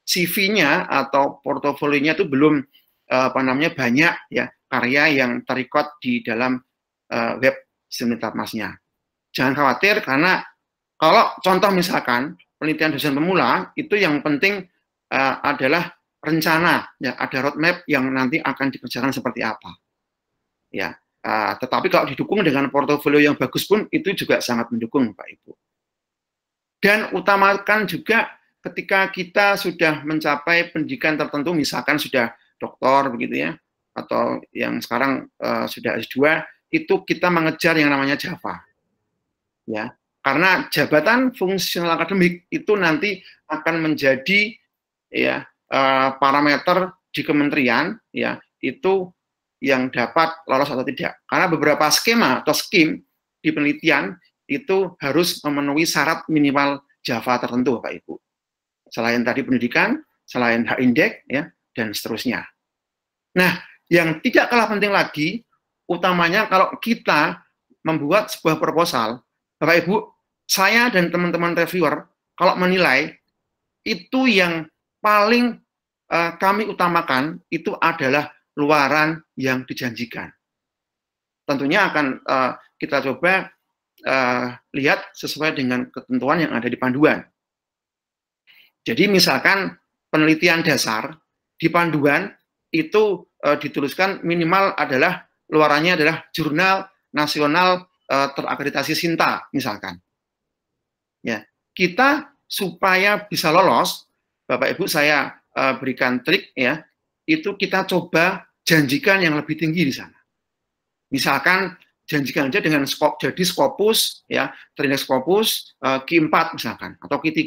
CV-nya atau portofolionya itu belum banyak ya karya yang terrecord di dalam web Simultatmasnya. Jangan khawatir karena kalau contoh misalkan penelitian dosen pemula itu yang penting adalah rencana, ya ada roadmap yang nanti akan dikerjakan seperti apa. Ya, tetapi kalau didukung dengan portofolio yang bagus pun itu juga sangat mendukung, Pak Ibu. Dan utamakan juga ketika kita sudah mencapai pendidikan tertentu, misalkan sudah doktor begitu ya, atau yang sekarang sudah S2, itu kita mengejar yang namanya Java. Ya, karena jabatan fungsional akademik itu nanti akan menjadi ya parameter di kementerian ya itu yang dapat lolos atau tidak. Karena beberapa skema atau skim di penelitian itu harus memenuhi syarat minimal Java tertentu, Bapak Ibu. Selain tadi pendidikan, selain H-Index ya dan seterusnya. Nah, yang tidak kalah penting lagi utamanya kalau kita membuat sebuah proposal, Bapak Ibu, saya dan teman-teman reviewer kalau menilai itu yang paling kami utamakan itu adalah luaran yang dijanjikan. Tentunya akan kita coba lihat sesuai dengan ketentuan yang ada di panduan. Jadi misalkan penelitian dasar di panduan itu dituliskan minimal adalah luarannya adalah jurnal nasional terakreditasi SINTA misalkan. Ya, kita supaya bisa lolos, Bapak Ibu saya berikan trik ya, itu kita coba janjikan yang lebih tinggi di sana. Misalkan janjikan aja dengan jadi Scopus ya, terindeks Scopus Q4 misalkan atau Q3.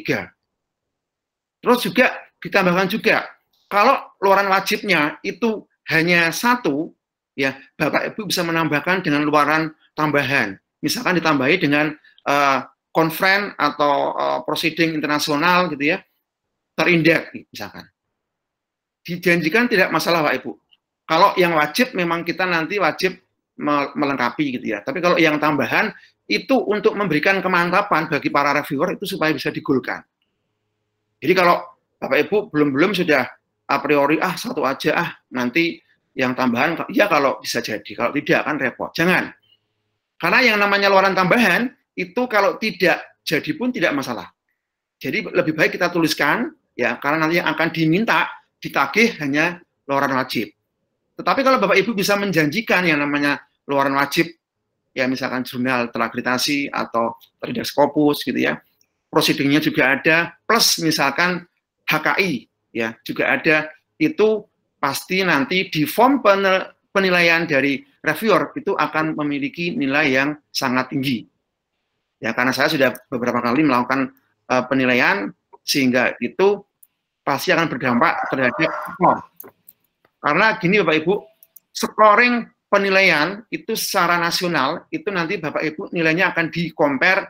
Terus juga ditambahkan juga kalau luaran wajibnya itu hanya 1 ya, Bapak Ibu bisa menambahkan dengan luaran tambahan. Misalkan ditambahi dengan conference atau proceeding internasional gitu ya, terindeks misalkan. Dijanjikan tidak masalah Pak Ibu. Kalau yang wajib memang kita nanti wajib melengkapi gitu ya. Tapi kalau yang tambahan itu untuk memberikan kemantapan bagi para reviewer itu supaya bisa digolkan. Jadi kalau Bapak Ibu belum sudah a priori 1 aja nanti yang tambahan ya kalau bisa jadi, kalau tidak akan repot. Jangan. Karena yang namanya luaran tambahan itu kalau tidak jadi pun tidak masalah. Jadi lebih baik kita tuliskan ya karena nanti yang akan diminta ditagih hanya luaran wajib. Tetapi kalau Bapak Ibu bisa menjanjikan yang namanya luaran wajib, ya misalkan jurnal terakreditasi atau terindeks Scopus gitu ya, proceedingnya juga ada, plus misalkan HKI ya juga ada, itu pasti nanti di form penilaian dari reviewer itu akan memiliki nilai yang sangat tinggi. Ya karena saya sudah beberapa kali melakukan penilaian sehingga itu pasti akan berdampak terhadap skor. Karena gini Bapak Ibu, scoring penilaian itu secara nasional, itu nanti Bapak Ibu nilainya akan di-compare,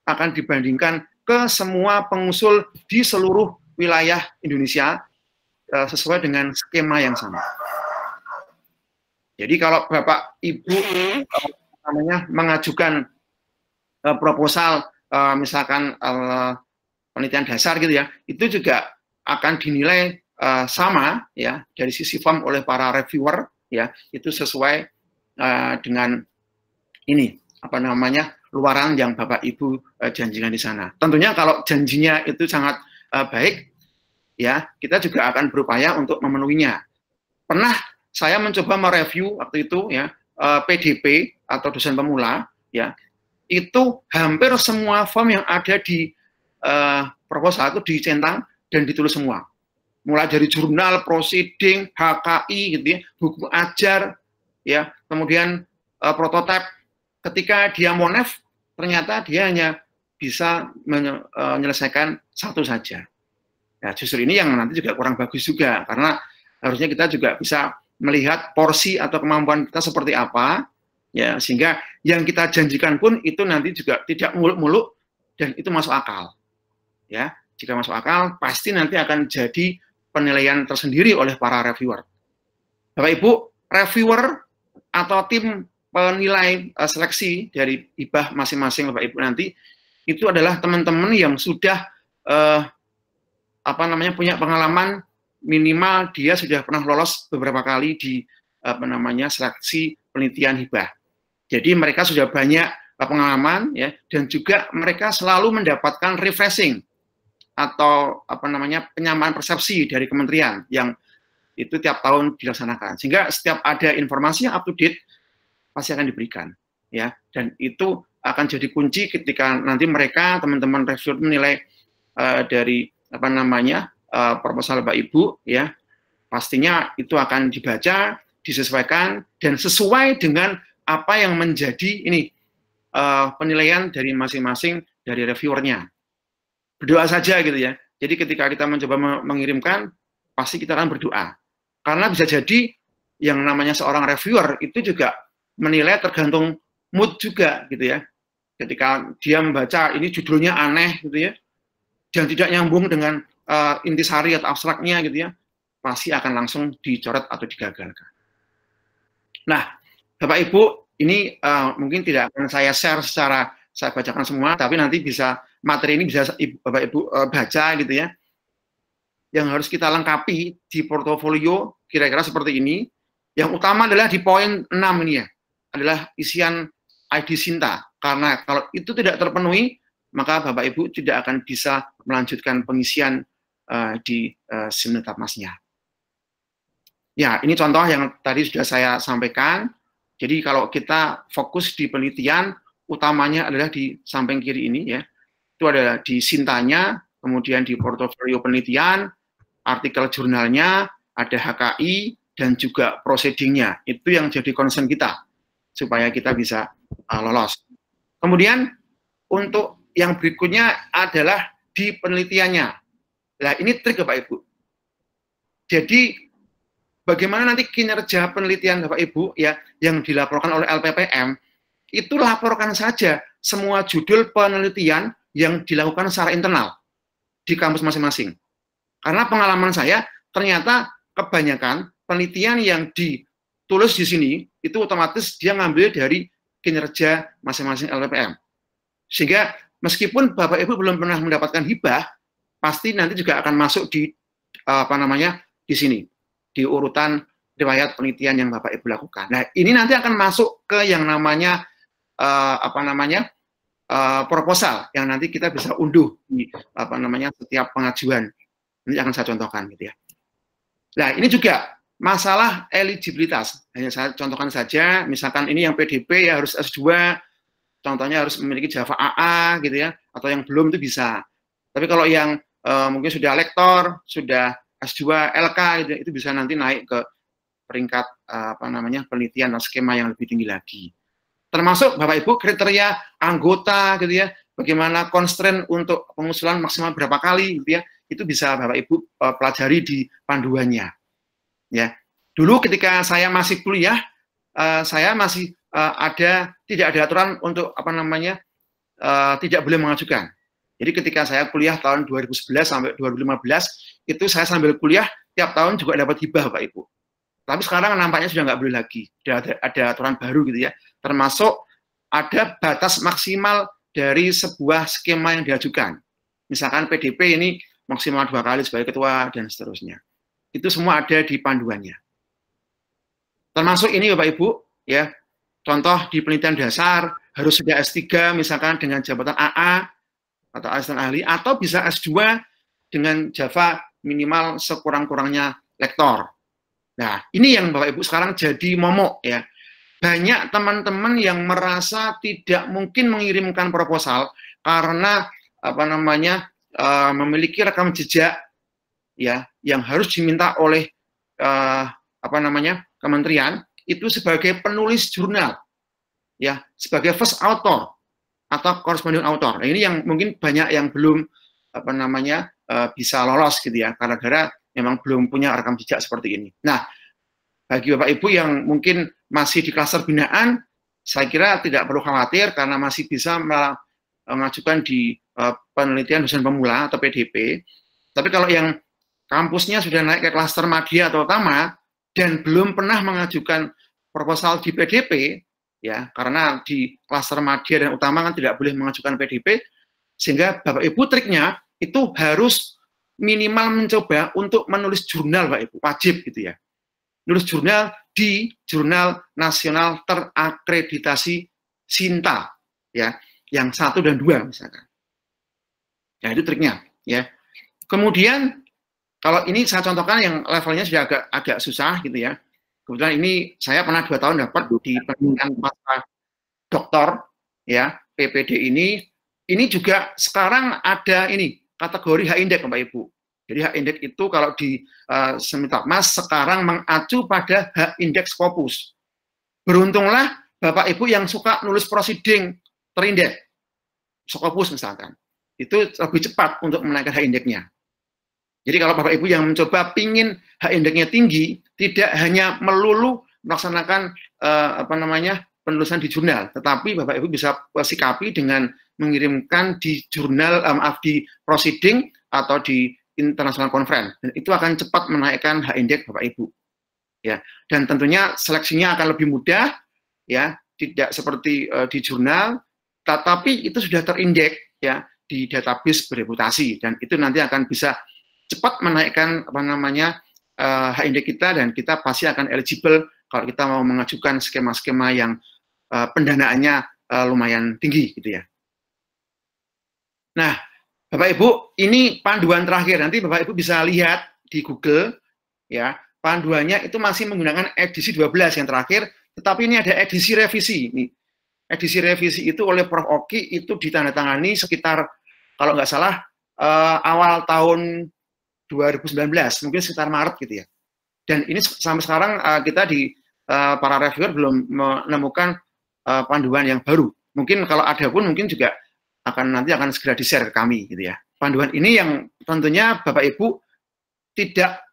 akan dibandingkan ke semua pengusul di seluruh wilayah Indonesia sesuai dengan skema yang sama. Jadi kalau Bapak Ibu mengajukan proposal misalkan penelitian dasar gitu ya, itu juga akan dinilai sama ya dari sisi form oleh para reviewer ya, itu sesuai dengan ini luaran yang Bapak Ibu janjikan di sana. Tentunya kalau janjinya itu sangat baik ya, kita juga akan berupaya untuk memenuhinya. Pernah saya mencoba mereview waktu itu ya PDP atau dosen pemula ya, itu hampir semua form yang ada di proposal itu dicentang dan ditulis semua. Mulai dari jurnal, proceeding, HKI gitu ya, buku ajar ya, kemudian prototipe. Ketika dia monef, ternyata dia hanya bisa menyelesaikan 1 saja. Ya, justru ini yang nanti juga kurang bagus juga, karena harusnya kita juga bisa melihat porsi atau kemampuan kita seperti apa, ya sehingga yang kita janjikan pun itu nanti juga tidak muluk-muluk dan itu masuk akal. Ya, jika masuk akal, pasti nanti akan jadi penilaian tersendiri oleh para reviewer. Bapak Ibu, reviewer atau tim penilai seleksi dari hibah masing-masing Bapak Ibu nanti itu adalah teman-teman yang sudah punya pengalaman minimal dia sudah pernah lolos beberapa kali di seleksi penelitian hibah. Jadi mereka sudah banyak pengalaman ya, dan juga mereka selalu mendapatkan refreshing atau penyamaan persepsi dari kementerian yang itu tiap tahun dilaksanakan. Sehingga setiap ada informasi yang up to date pasti akan diberikan ya, dan itu akan jadi kunci ketika nanti mereka teman-teman reviewer menilai dari proposal Bapak Ibu ya, pastinya itu akan dibaca, disesuaikan dan sesuai dengan apa yang menjadi penilaian dari masing-masing dari reviewernya. Berdoa saja gitu ya. Jadi ketika kita mencoba mengirimkan, pasti kita akan berdoa. Karena bisa jadi yang namanya seorang reviewer itu juga menilai tergantung mood juga gitu ya. Ketika dia membaca ini judulnya aneh gitu ya, dan tidak nyambung dengan intisari atau abstraknya gitu ya, pasti akan langsung dicoret atau digagalkan. Nah, Bapak Ibu, ini mungkin tidak akan saya share secara saya bacakan semua, tapi nanti bisa materi ini bisa Bapak Ibu baca gitu ya. Yang harus kita lengkapi di portofolio kira-kira seperti ini. Yang utama adalah di poin 6 ini ya, adalah isian ID Sinta. Karena kalau itu tidak terpenuhi, maka Bapak Ibu tidak akan bisa melanjutkan pengisian di SIM Netapmasnya. Ya, ini contoh yang tadi sudah saya sampaikan. Jadi kalau kita fokus di penelitian, utamanya adalah di samping kiri ini ya. Itu ada di Sintanya, kemudian di portofolio penelitian, artikel jurnalnya, ada HKI, dan juga proceedingnya. Itu yang jadi concern kita, supaya kita bisa lolos. Kemudian, untuk yang berikutnya adalah di penelitiannya. Nah, ini trik Bapak Ibu. Jadi, bagaimana nanti kinerja penelitian Bapak Ibu ya yang dilaporkan oleh LPPM, itu laporkan saja semua judul penelitian yang dilakukan secara internal di kampus masing-masing. Karena pengalaman saya, ternyata kebanyakan penelitian yang ditulis di sini, itu otomatis dia ngambil dari kinerja masing-masing LPPM. Sehingga meskipun Bapak Ibu belum pernah mendapatkan hibah, pasti nanti juga akan masuk di di sini, di urutan riwayat penelitian yang Bapak Ibu lakukan. Nah, ini nanti akan masuk ke yang namanya proposal yang nanti kita bisa unduh di setiap pengajuan. Ini akan saya contohkan gitu ya. Nah, ini juga masalah eligibilitas. Hanya saya contohkan saja, misalkan ini yang PDP ya harus S2, contohnya harus memiliki Java AA gitu ya, atau yang belum itu bisa. Tapi kalau yang mungkin sudah lektor, sudah S2 LK gitu, itu bisa nanti naik ke peringkat penelitian atau skema yang lebih tinggi lagi. Termasuk Bapak Ibu kriteria anggota gitu ya, bagaimana constraint untuk pengusulan maksimal berapa kali gitu ya, itu bisa Bapak Ibu pelajari di panduannya. Ya, dulu ketika saya masih kuliah, saya masih tidak ada aturan untuk tidak boleh mengajukan. Jadi ketika saya kuliah tahun 2011 sampai 2015, itu saya sambil kuliah tiap tahun juga dapat hibah Bapak Ibu. Tapi sekarang nampaknya sudah nggak boleh lagi, sudah ada aturan baru gitu ya. Termasuk ada batas maksimal dari sebuah skema yang diajukan. Misalkan PDP ini maksimal 2 kali sebagai ketua dan seterusnya. Itu semua ada di panduannya. Termasuk ini Bapak Ibu, ya. Contoh di penelitian dasar harus sudah S3 misalkan dengan jabatan AA atau asisten ahli, atau bisa S2 dengan Java minimal sekurang-kurangnya lektor. Nah, ini yang Bapak Ibu sekarang jadi momok ya. Banyak teman-teman yang merasa tidak mungkin mengirimkan proposal karena memiliki rekam jejak ya yang harus diminta oleh kementerian itu sebagai penulis jurnal ya, sebagai first author atau corresponding author. Nah, ini yang mungkin banyak yang belum bisa lolos gitu ya, gara-gara memang belum punya rekam jejak seperti ini. Nah, bagi Bapak Ibu yang mungkin masih di klaster binaan, saya kira tidak perlu khawatir karena masih bisa mengajukan di penelitian dosen pemula atau PDP. Tapi kalau yang kampusnya sudah naik ke klaster madya atau utama dan belum pernah mengajukan proposal di PDP, ya, karena di klaster madya dan utama kan tidak boleh mengajukan PDP, sehingga Bapak Ibu triknya itu harus minimal mencoba untuk menulis jurnal, Pak Ibu, wajib gitu ya. Nulis jurnal di Jurnal Nasional Terakreditasi SINTA, ya, yang 1 dan 2 misalkan. Ya, itu triknya, ya. Kemudian kalau ini saya contohkan yang levelnya sudah agak susah gitu ya. Kebetulan ini saya pernah 2 tahun dapat di pendidikan pasca doktor, ya, PPD ini juga sekarang ada ini kategori H-Index, Bapak Ibu. Jadi H-Index itu kalau di Semitapmas sekarang mengacu pada H-Index Scopus. Beruntunglah Bapak Ibu yang suka nulis proceeding terindeks, Scopus misalkan, itu lebih cepat untuk menaikkan H-Index-nya. Jadi kalau Bapak Ibu yang mencoba pingin H-Index-nya tinggi, tidak hanya melulu melaksanakan penulisan di jurnal, tetapi Bapak Ibu bisa sikapi dengan mengirimkan di jurnal, di proceeding atau di international conference, dan itu akan cepat menaikkan H-Index Bapak Ibu. Ya, dan tentunya seleksinya akan lebih mudah, ya, tidak seperti di jurnal, tetapi itu sudah terindeks ya di database bereputasi, dan itu nanti akan bisa cepat menaikkan H-Index kita, dan kita pasti akan eligible kalau kita mau mengajukan skema-skema yang pendanaannya lumayan tinggi gitu ya. Nah, Bapak Ibu, ini panduan terakhir, nanti Bapak Ibu bisa lihat di Google ya, panduannya itu masih menggunakan edisi 12 yang terakhir, tetapi ini ada edisi revisi. Nih, edisi revisi itu oleh Prof. Oki itu ditandatangani sekitar kalau nggak salah awal tahun 2019, mungkin sekitar Maret gitu ya. Dan ini sampai sekarang kita di para reviewer belum menemukan panduan yang baru. Mungkin kalau ada pun mungkin juga nanti akan segera di-share ke kami gitu ya. Panduan ini yang tentunya Bapak Ibu tidak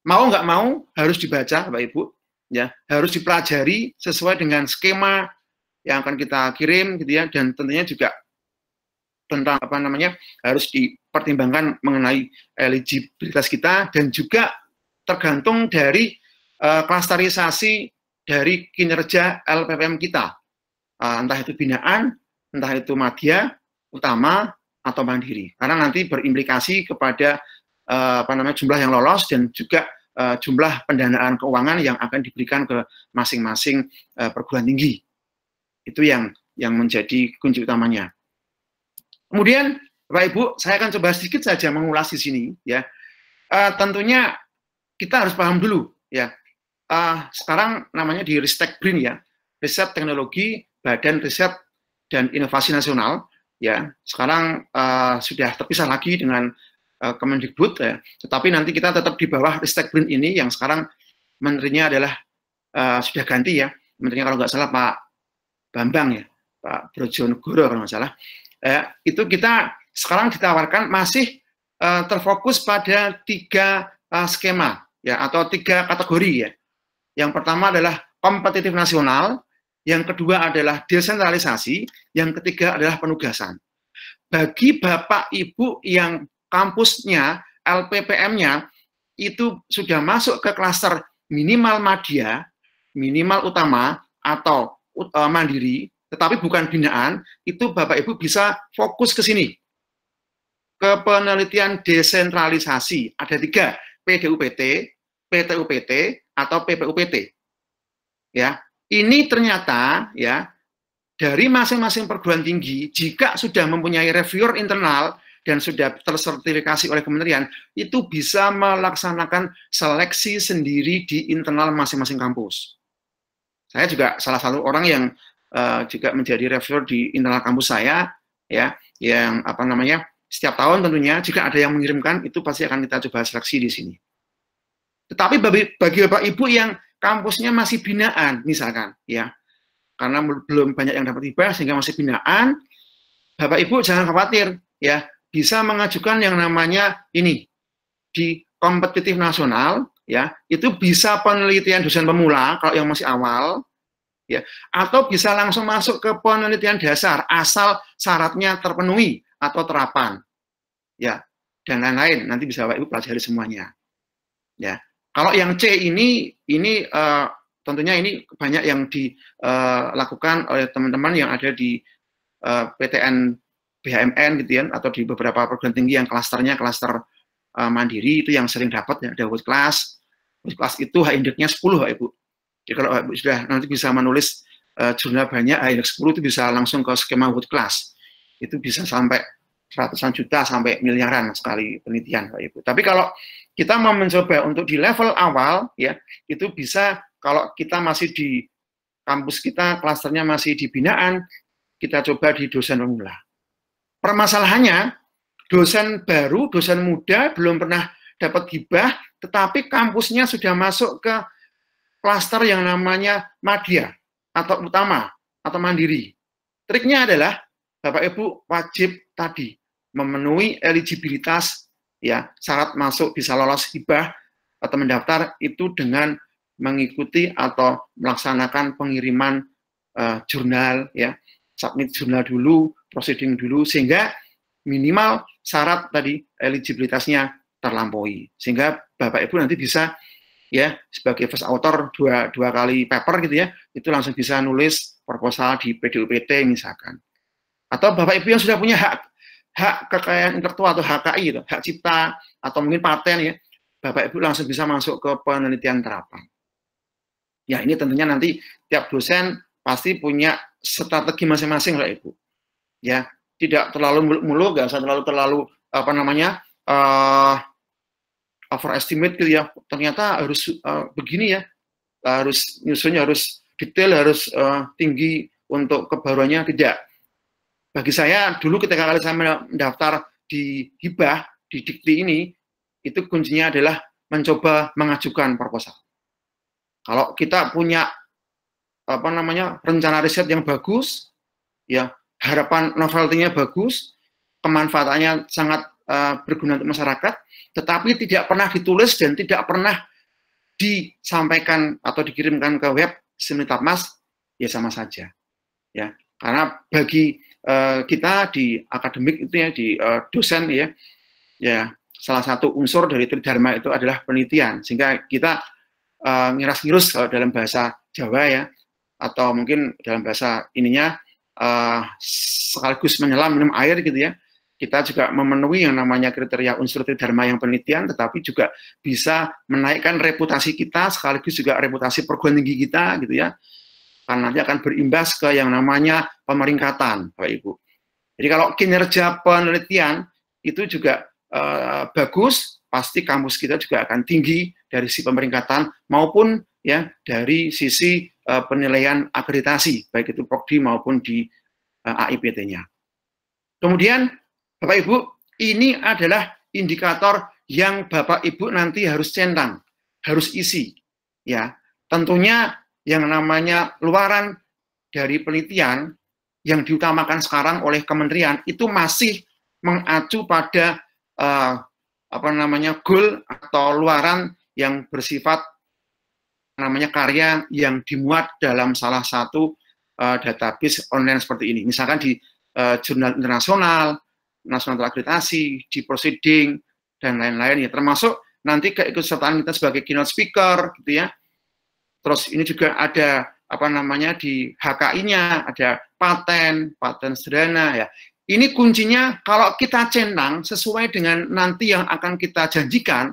mau nggak mau harus dibaca Bapak Ibu ya, harus dipelajari sesuai dengan skema yang akan kita kirim gitu ya, dan tentunya juga tentang harus dipertimbangkan mengenai eligibilitas kita, dan juga tergantung dari klasterisasi dari kinerja LPPM kita, entah itu binaan, entah itu madya, utama atau mandiri, karena nanti berimplikasi kepada jumlah yang lolos dan juga jumlah pendanaan keuangan yang akan diberikan ke masing-masing perguruan tinggi. Itu yang menjadi kunci utamanya. Kemudian Bapak Ibu, saya akan coba sedikit saja mengulas di sini ya. Tentunya kita harus paham dulu ya. Sekarang namanya di Ristek BRIN ya, Riset Teknologi Badan Riset dan Inovasi Nasional ya. Sekarang sudah terpisah lagi dengan Kemendikbud ya. Tetapi nanti kita tetap di bawah Ristek BRIN ini, yang sekarang menterinya adalah sudah ganti ya. Menterinya kalau nggak salah Pak Bambang ya, Pak Brojonegoro kalau nggak salah. Itu kita sekarang ditawarkan masih terfokus pada 3 skema ya, atau 3 kategori ya. Yang pertama adalah kompetitif nasional, yang kedua adalah desentralisasi, yang ketiga adalah penugasan. Bagi Bapak Ibu yang kampusnya LPPM-nya itu sudah masuk ke klaster minimal madya, minimal utama atau mandiri, tetapi bukan binaan, itu Bapak Ibu bisa fokus ke sini, ke penelitian desentralisasi. Ada 3, PDUPT, PTUPT, atau PPUPT. Ya, ini ternyata ya dari masing-masing perguruan tinggi, jika sudah mempunyai reviewer internal dan sudah tersertifikasi oleh kementerian, itu bisa melaksanakan seleksi sendiri di internal masing-masing kampus. Saya juga salah satu orang yang juga menjadi reviewer di internal kampus saya ya, yang setiap tahun tentunya jika ada yang mengirimkan itu pasti akan kita coba seleksi di sini. Tetapi bagi Bapak Ibu yang kampusnya masih binaan misalkan ya, karena belum banyak yang dapat hibah sehingga masih binaan, Bapak Ibu jangan khawatir ya, bisa mengajukan yang namanya ini di kompetitif nasional ya, itu bisa penelitian dosen pemula kalau yang masih awal, ya, atau bisa langsung masuk ke penelitian dasar asal syaratnya terpenuhi atau terapan, ya, dan lain-lain. Nanti bisa Bapak Ibu pelajari semuanya, ya. Kalau yang C ini tentunya ini banyak yang dilakukan oleh teman-teman yang ada di PTN BHMN gitu ya, atau di beberapa perguruan tinggi yang klasternya klaster mandiri, itu yang sering dapat ya, ada world class. World class itu H-indexnya 10 Bapak Ibu. Jadi kalau Bapak Ibu sudah nanti bisa menulis jurnal banyak, H-index 10 itu bisa langsung ke skema world class. Itu bisa sampai ratusan juta sampai miliaran sekali penelitian Bapak Ibu. Tapi kalau kita mau mencoba untuk di level awal ya, itu bisa kalau kita masih di kampus kita, klasternya masih di binaan, kita coba di dosen pemula. Permasalahannya, dosen baru, dosen muda, belum pernah dapat hibah, tetapi kampusnya sudah masuk ke klaster yang namanya madya, atau utama, atau mandiri. Triknya adalah, Bapak Ibu wajib tadi, memenuhi eligibilitas, ya, syarat masuk bisa lolos hibah, atau mendaftar, itu dengan mengikuti atau melaksanakan pengiriman jurnal, ya, submit jurnal dulu, proceeding dulu, sehingga minimal syarat tadi eligibilitasnya terlampaui, sehingga Bapak Ibu nanti bisa ya sebagai first author dua kali paper gitu ya, itu langsung bisa nulis proposal di PDUPT misalkan. Atau Bapak Ibu yang sudah punya hak kekayaan intelektual atau HKI itu, hak cipta atau mungkin paten ya, Bapak Ibu langsung bisa masuk ke penelitian terapan. Ya, ini tentunya nanti tiap dosen pasti punya strategi masing-masing Bapak Ibu. Ya, tidak terlalu muluk-muluk, nggak usah terlalu apa namanya overestimate gitu ya. Ternyata harus begini ya, harus nyusunnya harus detail, harus tinggi untuk kebaruannya, tidak. Bagi saya dulu ketika kali saya mendaftar di hibah di Dikti ini, itu kuncinya adalah mencoba mengajukan proposal. Kalau kita punya apa namanya rencana riset yang bagus, ya harapan novelty-nya bagus, kemanfaatannya sangat berguna untuk masyarakat, tetapi tidak pernah ditulis dan tidak pernah disampaikan atau dikirimkan ke web Simultapmas, ya sama saja, ya. Karena bagi kita di akademik itu ya, di dosen ya, ya salah satu unsur dari Tridharma itu adalah penelitian, sehingga kita ngiras-ngirus kalau dalam bahasa Jawa ya, atau mungkin dalam bahasa ininya sekaligus menyelam minum air gitu ya. Kita juga memenuhi yang namanya kriteria unsur Tridharma yang penelitian, tetapi juga bisa menaikkan reputasi kita, sekaligus juga reputasi perguruan tinggi kita gitu ya. Karena nanti akan berimbas ke yang namanya pemeringkatan, Bapak Ibu. Jadi kalau kinerja penelitian itu juga bagus, pasti kampus kita juga akan tinggi dari sisi pemeringkatan maupun ya dari sisi penilaian akreditasi, baik itu Prodi maupun di AIPT-nya. Kemudian, Bapak Ibu, ini adalah indikator yang Bapak Ibu nanti harus centang, harus isi. Ya, tentunya yang namanya luaran dari penelitian yang diutamakan sekarang oleh kementerian itu masih mengacu pada apa namanya goal atau luaran yang bersifat namanya karya yang dimuat dalam salah satu database online seperti ini. Misalkan di jurnal internasional, nasional akreditasi, di proceeding, dan lain-lain ya, termasuk nanti keikutsertaan kita sebagai keynote speaker gitu ya. Terus ini juga ada apa namanya di HKI-nya, ada paten sederhana ya. Ini kuncinya kalau kita centang sesuai dengan nanti yang akan kita janjikan,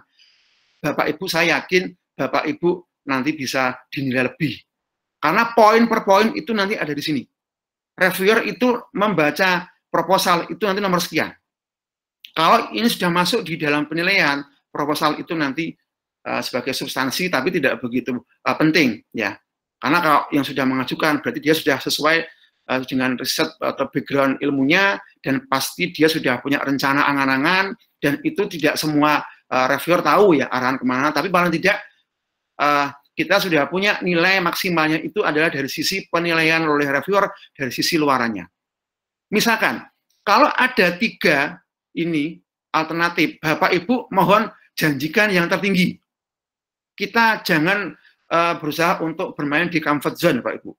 Bapak Ibu saya yakin Bapak Ibu nanti bisa dinilai lebih. Karena poin per poin itu nanti ada di sini. Reviewer itu membaca proposal itu nanti nomor sekian. Kalau ini sudah masuk di dalam penilaian, proposal itu nanti sebagai substansi tapi tidak begitu penting ya. Karena kalau yang sudah mengajukan berarti dia sudah sesuai dengan riset atau background ilmunya, dan pasti dia sudah punya rencana angan-angan, dan itu tidak semua reviewer tahu ya arahan kemana, tapi paling tidak kita sudah punya nilai maksimalnya itu adalah dari sisi penilaian oleh reviewer, dari sisi luarannya. Misalkan, kalau ada 3 ini alternatif, Bapak Ibu mohon janjikan yang tertinggi. Kita jangan berusaha untuk bermain di comfort zone, Bapak Ibu.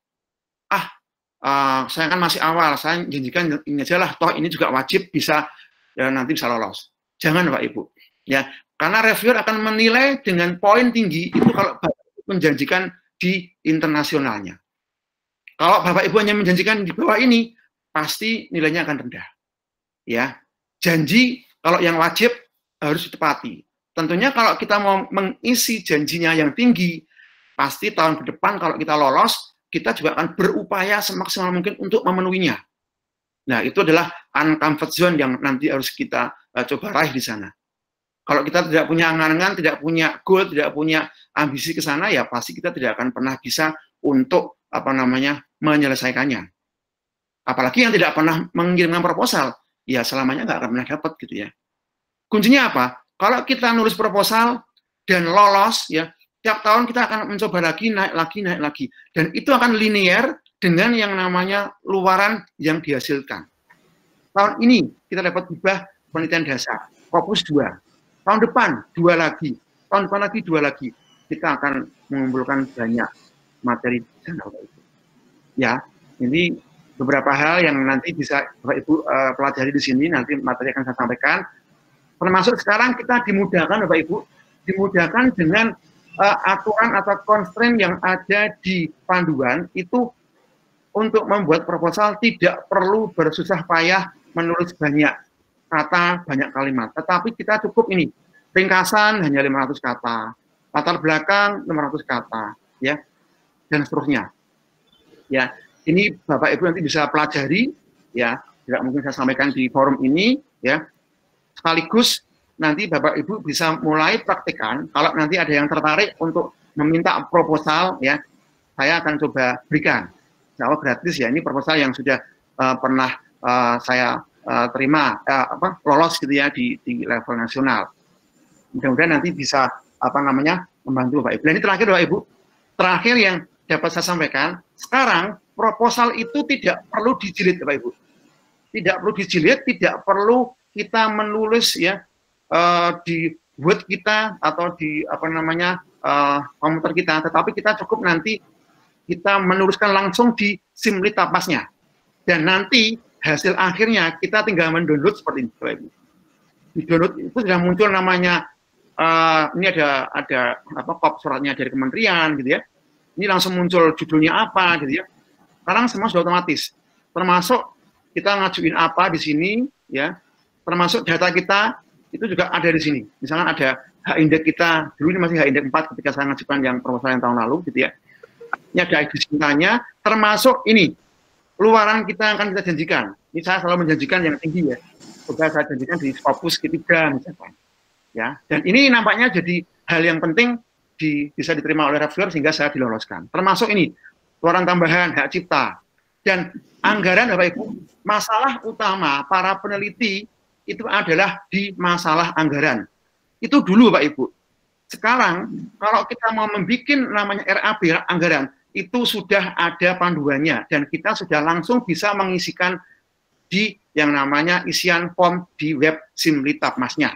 saya kan masih awal, saya janjikan ini aja lah, toh ini juga wajib bisa ya, nanti bisa lolos. Jangan Pak Ibu, ya, karena reviewer akan menilai dengan poin tinggi itu kalau Bapak Ibu menjanjikan di internasionalnya. Kalau Bapak Ibu hanya menjanjikan di bawah ini, pasti nilainya akan rendah. Ya, janji kalau yang wajib harus ditepati. Tentunya kalau kita mau mengisi janjinya yang tinggi, pasti tahun ke depan kalau kita lolos, kita juga akan berupaya semaksimal mungkin untuk memenuhinya. Nah, itu adalah uncomfort zone yang nanti harus kita coba raih di sana. Kalau kita tidak punya angan-angan, tidak punya goal, tidak punya ambisi ke sana, ya pasti kita tidak akan pernah bisa untuk menyelesaikannya. Apalagi yang tidak pernah mengirimkan proposal, ya selamanya nggak akan pernah dapat gitu ya. Kuncinya apa? Kalau kita nulis proposal dan lolos, ya tiap tahun kita akan mencoba lagi, naik lagi. Dan itu akan linear dengan yang namanya luaran yang dihasilkan. Tahun ini kita dapat hibah penelitian dasar, Scopus 2. Tahun depan 2 lagi. Tahun depan lagi 2 lagi. Kita akan mengumpulkan banyak materi di sana, Bapak Ibu. Ya, ini beberapa hal yang nanti bisa Bapak Ibu pelajari di sini, nanti materi akan saya sampaikan. Termasuk sekarang kita dimudahkan, Bapak Ibu, dimudahkan dengan aturan atau constraint yang ada di panduan itu untuk membuat proposal tidak perlu bersusah payah menulis banyak kata, banyak kalimat. Tetapi kita cukup ini, ringkasan hanya 500 kata, latar belakang 500 kata, ya, dan seterusnya. Ya, ini Bapak Ibu nanti bisa pelajari, ya, tidak mungkin saya sampaikan di forum ini, ya. Sekaligus nanti Bapak Ibu bisa mulai praktekkan. Kalau nanti ada yang tertarik untuk meminta proposal, ya, saya akan coba berikan. Insya Allah gratis ya. Ini proposal yang sudah pernah saya terima, lolos gitu ya di level nasional. Mudah-mudahan nanti bisa membantu Bapak Ibu. Dan ini terakhir Bapak Ibu, terakhir yang dapat saya sampaikan. Sekarang proposal itu tidak perlu dijilid Bapak Ibu. Tidak perlu dijilid, tidak perlu kita menulis ya. Di Word kita atau di komputer kita, tetapi kita cukup nanti kita menuliskan langsung di Simlitapasnya, dan nanti hasil akhirnya kita tinggal mendownload seperti ini. Di download itu sudah muncul namanya, ini ada kop suratnya dari kementerian gitu ya. Ini langsung muncul judulnya apa gitu ya. Sekarang semua sudah otomatis, termasuk kita ngajuin apa di sini ya, termasuk data kita itu juga ada di sini. Misalnya ada hak indeks kita, dulu ini masih hak indeks 4 ketika saya ngajukan yang proposal yang tahun lalu gitu ya. Ini ada ID cintanya, termasuk ini, luaran kita akan kita janjikan. Ini saya selalu menjanjikan yang tinggi ya. Sudah saya janjikan di Scopus ketiga misalkan. Ya, dan ini nampaknya jadi hal yang penting bisa diterima oleh reviewer sehingga saya diloloskan. Termasuk ini, luaran tambahan, hak cipta. Dan anggaran Bapak Ibu, masalah utama para peneliti itu adalah di masalah anggaran. Itu dulu Pak Ibu. Sekarang kalau kita mau membuat namanya RAB, anggaran, itu sudah ada panduannya dan kita sudah langsung bisa mengisikan di yang namanya isian form di web Simlitapmasnya.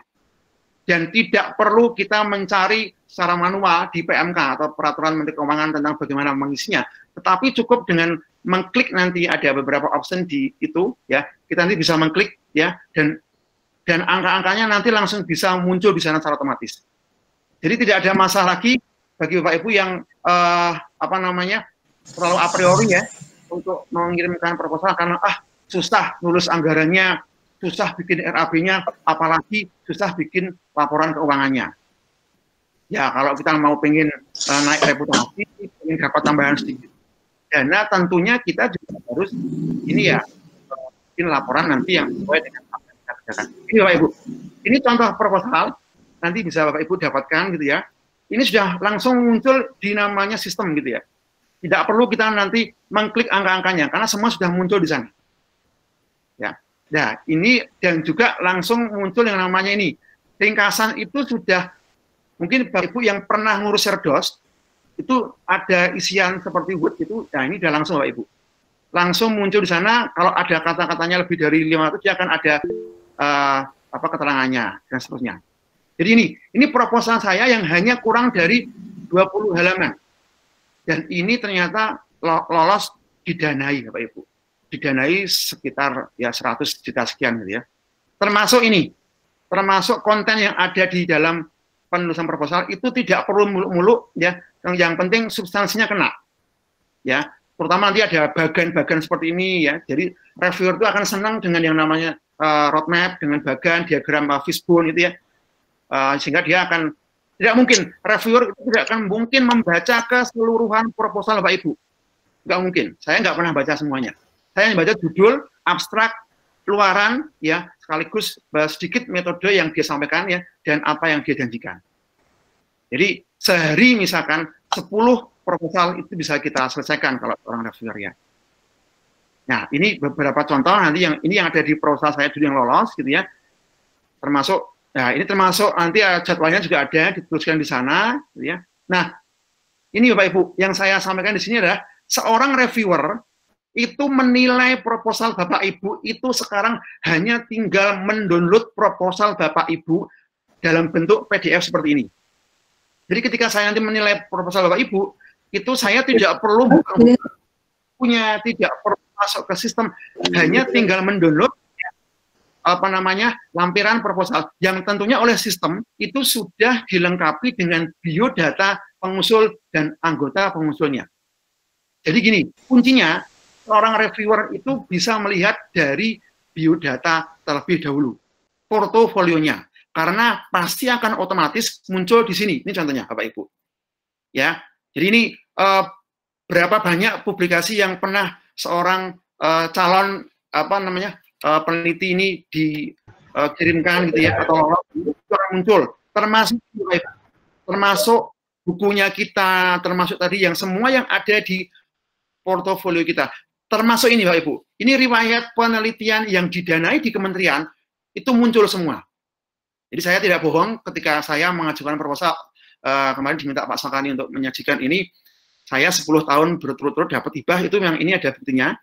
Dan tidak perlu kita mencari secara manual di PMK atau Peraturan Menteri Keuangan tentang bagaimana mengisinya. Tetapi cukup dengan mengklik, nanti ada beberapa option di itu ya, kita nanti bisa mengklik ya, dan angka-angkanya nanti langsung bisa muncul di sana secara otomatis. Jadi tidak ada masalah lagi bagi Bapak Ibu yang terlalu a priori ya untuk mengirimkan proposal karena susah nulis anggarannya, susah bikin RAB-nya, apalagi susah bikin laporan keuangannya. Ya kalau kita mau pengen naik reputasi, pengen dapat tambahan sedikit dana, tentunya kita juga harus ini ya bikin laporan nanti yang sesuai dengan apa yang kita kerjakan. Ini Bapak Ibu, ini contoh proposal, nanti bisa Bapak Ibu dapatkan gitu ya. Ini sudah langsung muncul di namanya sistem gitu ya. Tidak perlu kita nanti mengklik angka-angkanya karena semua sudah muncul di sana. Ya. Nah, ini dan juga langsung muncul yang namanya ini. Ringkasan itu sudah mungkin Bapak Ibu yang pernah ngurus Serdos itu ada isian seperti Word itu. Nah, ini sudah langsung Bapak Ibu. Langsung muncul di sana, kalau ada kata-katanya lebih dari 500 dia akan ada keterangannya dan seterusnya. Jadi ini proposal saya yang hanya kurang dari 20 halaman. Dan ini ternyata lolos didanai, Bapak Ibu. Didanai sekitar ya 100 juta sekian gitu ya. Termasuk ini, termasuk konten yang ada di dalam penulisan proposal itu tidak perlu muluk-muluk ya. Yang penting substansinya kena. Ya, terutama nanti ada bagan-bagan seperti ini ya. Jadi reviewer itu akan senang dengan yang namanya roadmap, dengan bagan, diagram fishbone itu ya. Sehingga dia akan, tidak mungkin, reviewer itu tidak akan mungkin membaca keseluruhan proposal Bapak Ibu. Nggak mungkin, saya nggak pernah baca semuanya. Saya baca judul, abstrak, luaran, ya, sekaligus sedikit metode yang dia sampaikan ya, dan apa yang dia janjikan. Jadi sehari misalkan 10 proposal itu bisa kita selesaikan kalau orang reviewer ya. Nah, ini beberapa contoh nanti yang ini yang ada di proposal saya dulu yang lolos gitu ya. Termasuk, nah ini termasuk nanti jadwalnya juga ada dituliskan di sana gitu ya. Nah, ini Bapak Ibu, yang saya sampaikan di sini adalah seorang reviewer itu menilai proposal Bapak Ibu itu sekarang hanya tinggal mendownload proposal Bapak Ibu dalam bentuk PDF seperti ini. Jadi ketika saya nanti menilai proposal Bapak Ibu, itu saya tidak perlu punya, tidak perlu masuk ke sistem, hanya tinggal mendownload apa namanya lampiran proposal yang tentunya oleh sistem itu sudah dilengkapi dengan biodata pengusul dan anggota pengusulnya. Jadi gini, kuncinya seorang reviewer itu bisa melihat dari biodata terlebih dahulu, portofolionya, karena pasti akan otomatis muncul di sini. Ini contohnya, Bapak Ibu. Ya, jadi ini berapa banyak publikasi yang pernah seorang calon apa namanya peneliti ini dikirimkan gitu ya, atau muncul, termasuk bukunya kita, termasuk tadi yang semua yang ada di portofolio kita. Termasuk ini Bapak Ibu, ini riwayat penelitian yang didanai di kementerian, itu muncul semua. Jadi saya tidak bohong ketika saya mengajukan proposal, kemarin diminta Pak Sakani untuk menyajikan ini, saya 10 tahun berturut-turut dapat hibah, itu yang ini ada buktinya.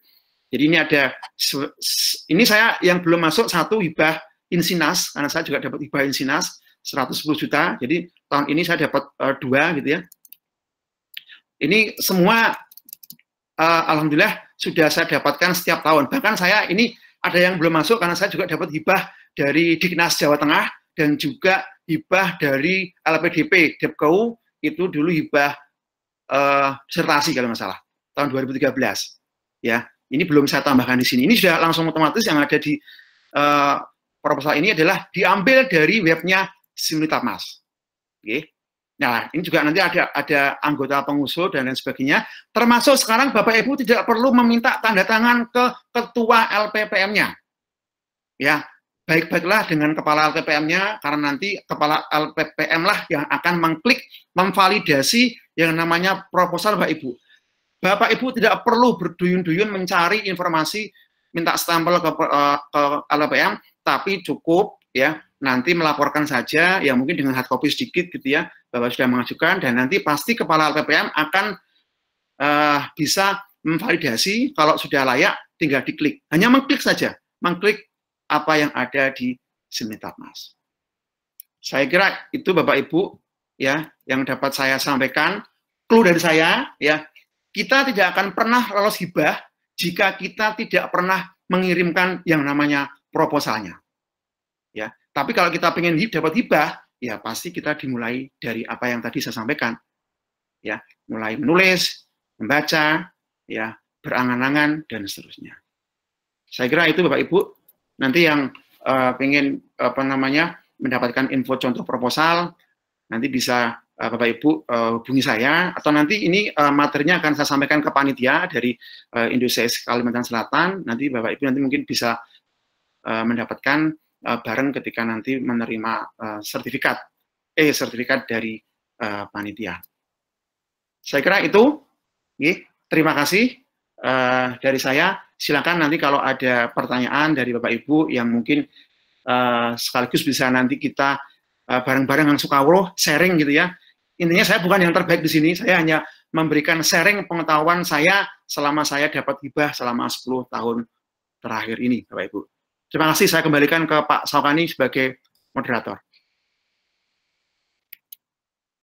Jadi ini ada, ini saya yang belum masuk satu hibah Insinas, karena saya juga dapat hibah Insinas, 110 juta, jadi tahun ini saya dapat 2 gitu ya. Ini semua alhamdulillah sudah saya dapatkan setiap tahun. Bahkan saya ini ada yang belum masuk karena saya juga dapat hibah dari Diknas Jawa Tengah dan juga hibah dari LPDP Depkou, itu dulu hibah disertasi kalau nggak salah tahun 2013. Ya, ini belum saya tambahkan di sini. Ini sudah langsung otomatis yang ada di proposal ini adalah diambil dari webnya Simulitapmas. Oke. Nah, ini juga nanti ada anggota pengusul dan lain sebagainya. Termasuk sekarang Bapak Ibu tidak perlu meminta tanda tangan ke ketua LPPM-nya. Ya, baik-baiklah dengan kepala LPPM-nya, karena nanti kepala LPPM lah yang akan mengklik, memvalidasi yang namanya proposal Bapak Ibu. Bapak Ibu tidak perlu berduyun-duyun mencari informasi, minta stempel ke LPPM, tapi cukup ya nanti melaporkan saja, ya mungkin dengan hard copy sedikit gitu ya, Bapak sudah mengajukan, dan nanti pasti kepala LPPM akan bisa memvalidasi, kalau sudah layak tinggal diklik, hanya mengklik saja, mengklik apa yang ada di Simulitapmas. Saya kira itu Bapak Ibu ya yang dapat saya sampaikan. Clue dari saya ya, kita tidak akan pernah lolos hibah jika kita tidak pernah mengirimkan yang namanya proposalnya. Ya, tapi kalau kita pengen dapat hibah, ya pasti kita dimulai dari apa yang tadi saya sampaikan. Ya, mulai menulis, membaca, ya, berangan-angan dan seterusnya. Saya kira itu Bapak Ibu. Nanti yang pengen apa namanya mendapatkan info contoh proposal, nanti bisa Bapak Ibu hubungi saya, atau nanti ini materinya akan saya sampaikan ke panitia dari Indosiar Kalimantan Selatan. Nanti Bapak Ibu nanti mungkin bisa mendapatkan bareng ketika nanti menerima sertifikat dari panitia. Saya kira itu. Terima kasih dari saya. Silakan nanti kalau ada pertanyaan dari Bapak Ibu yang mungkin sekaligus bisa nanti kita bareng-bareng yang sukawuh sharing gitu ya. Intinya saya bukan yang terbaik di sini, saya hanya memberikan sharing pengetahuan saya selama saya dapat hibah selama 10 tahun terakhir ini, Bapak Ibu. Terima kasih, saya kembalikan ke Pak Sakani sebagai moderator.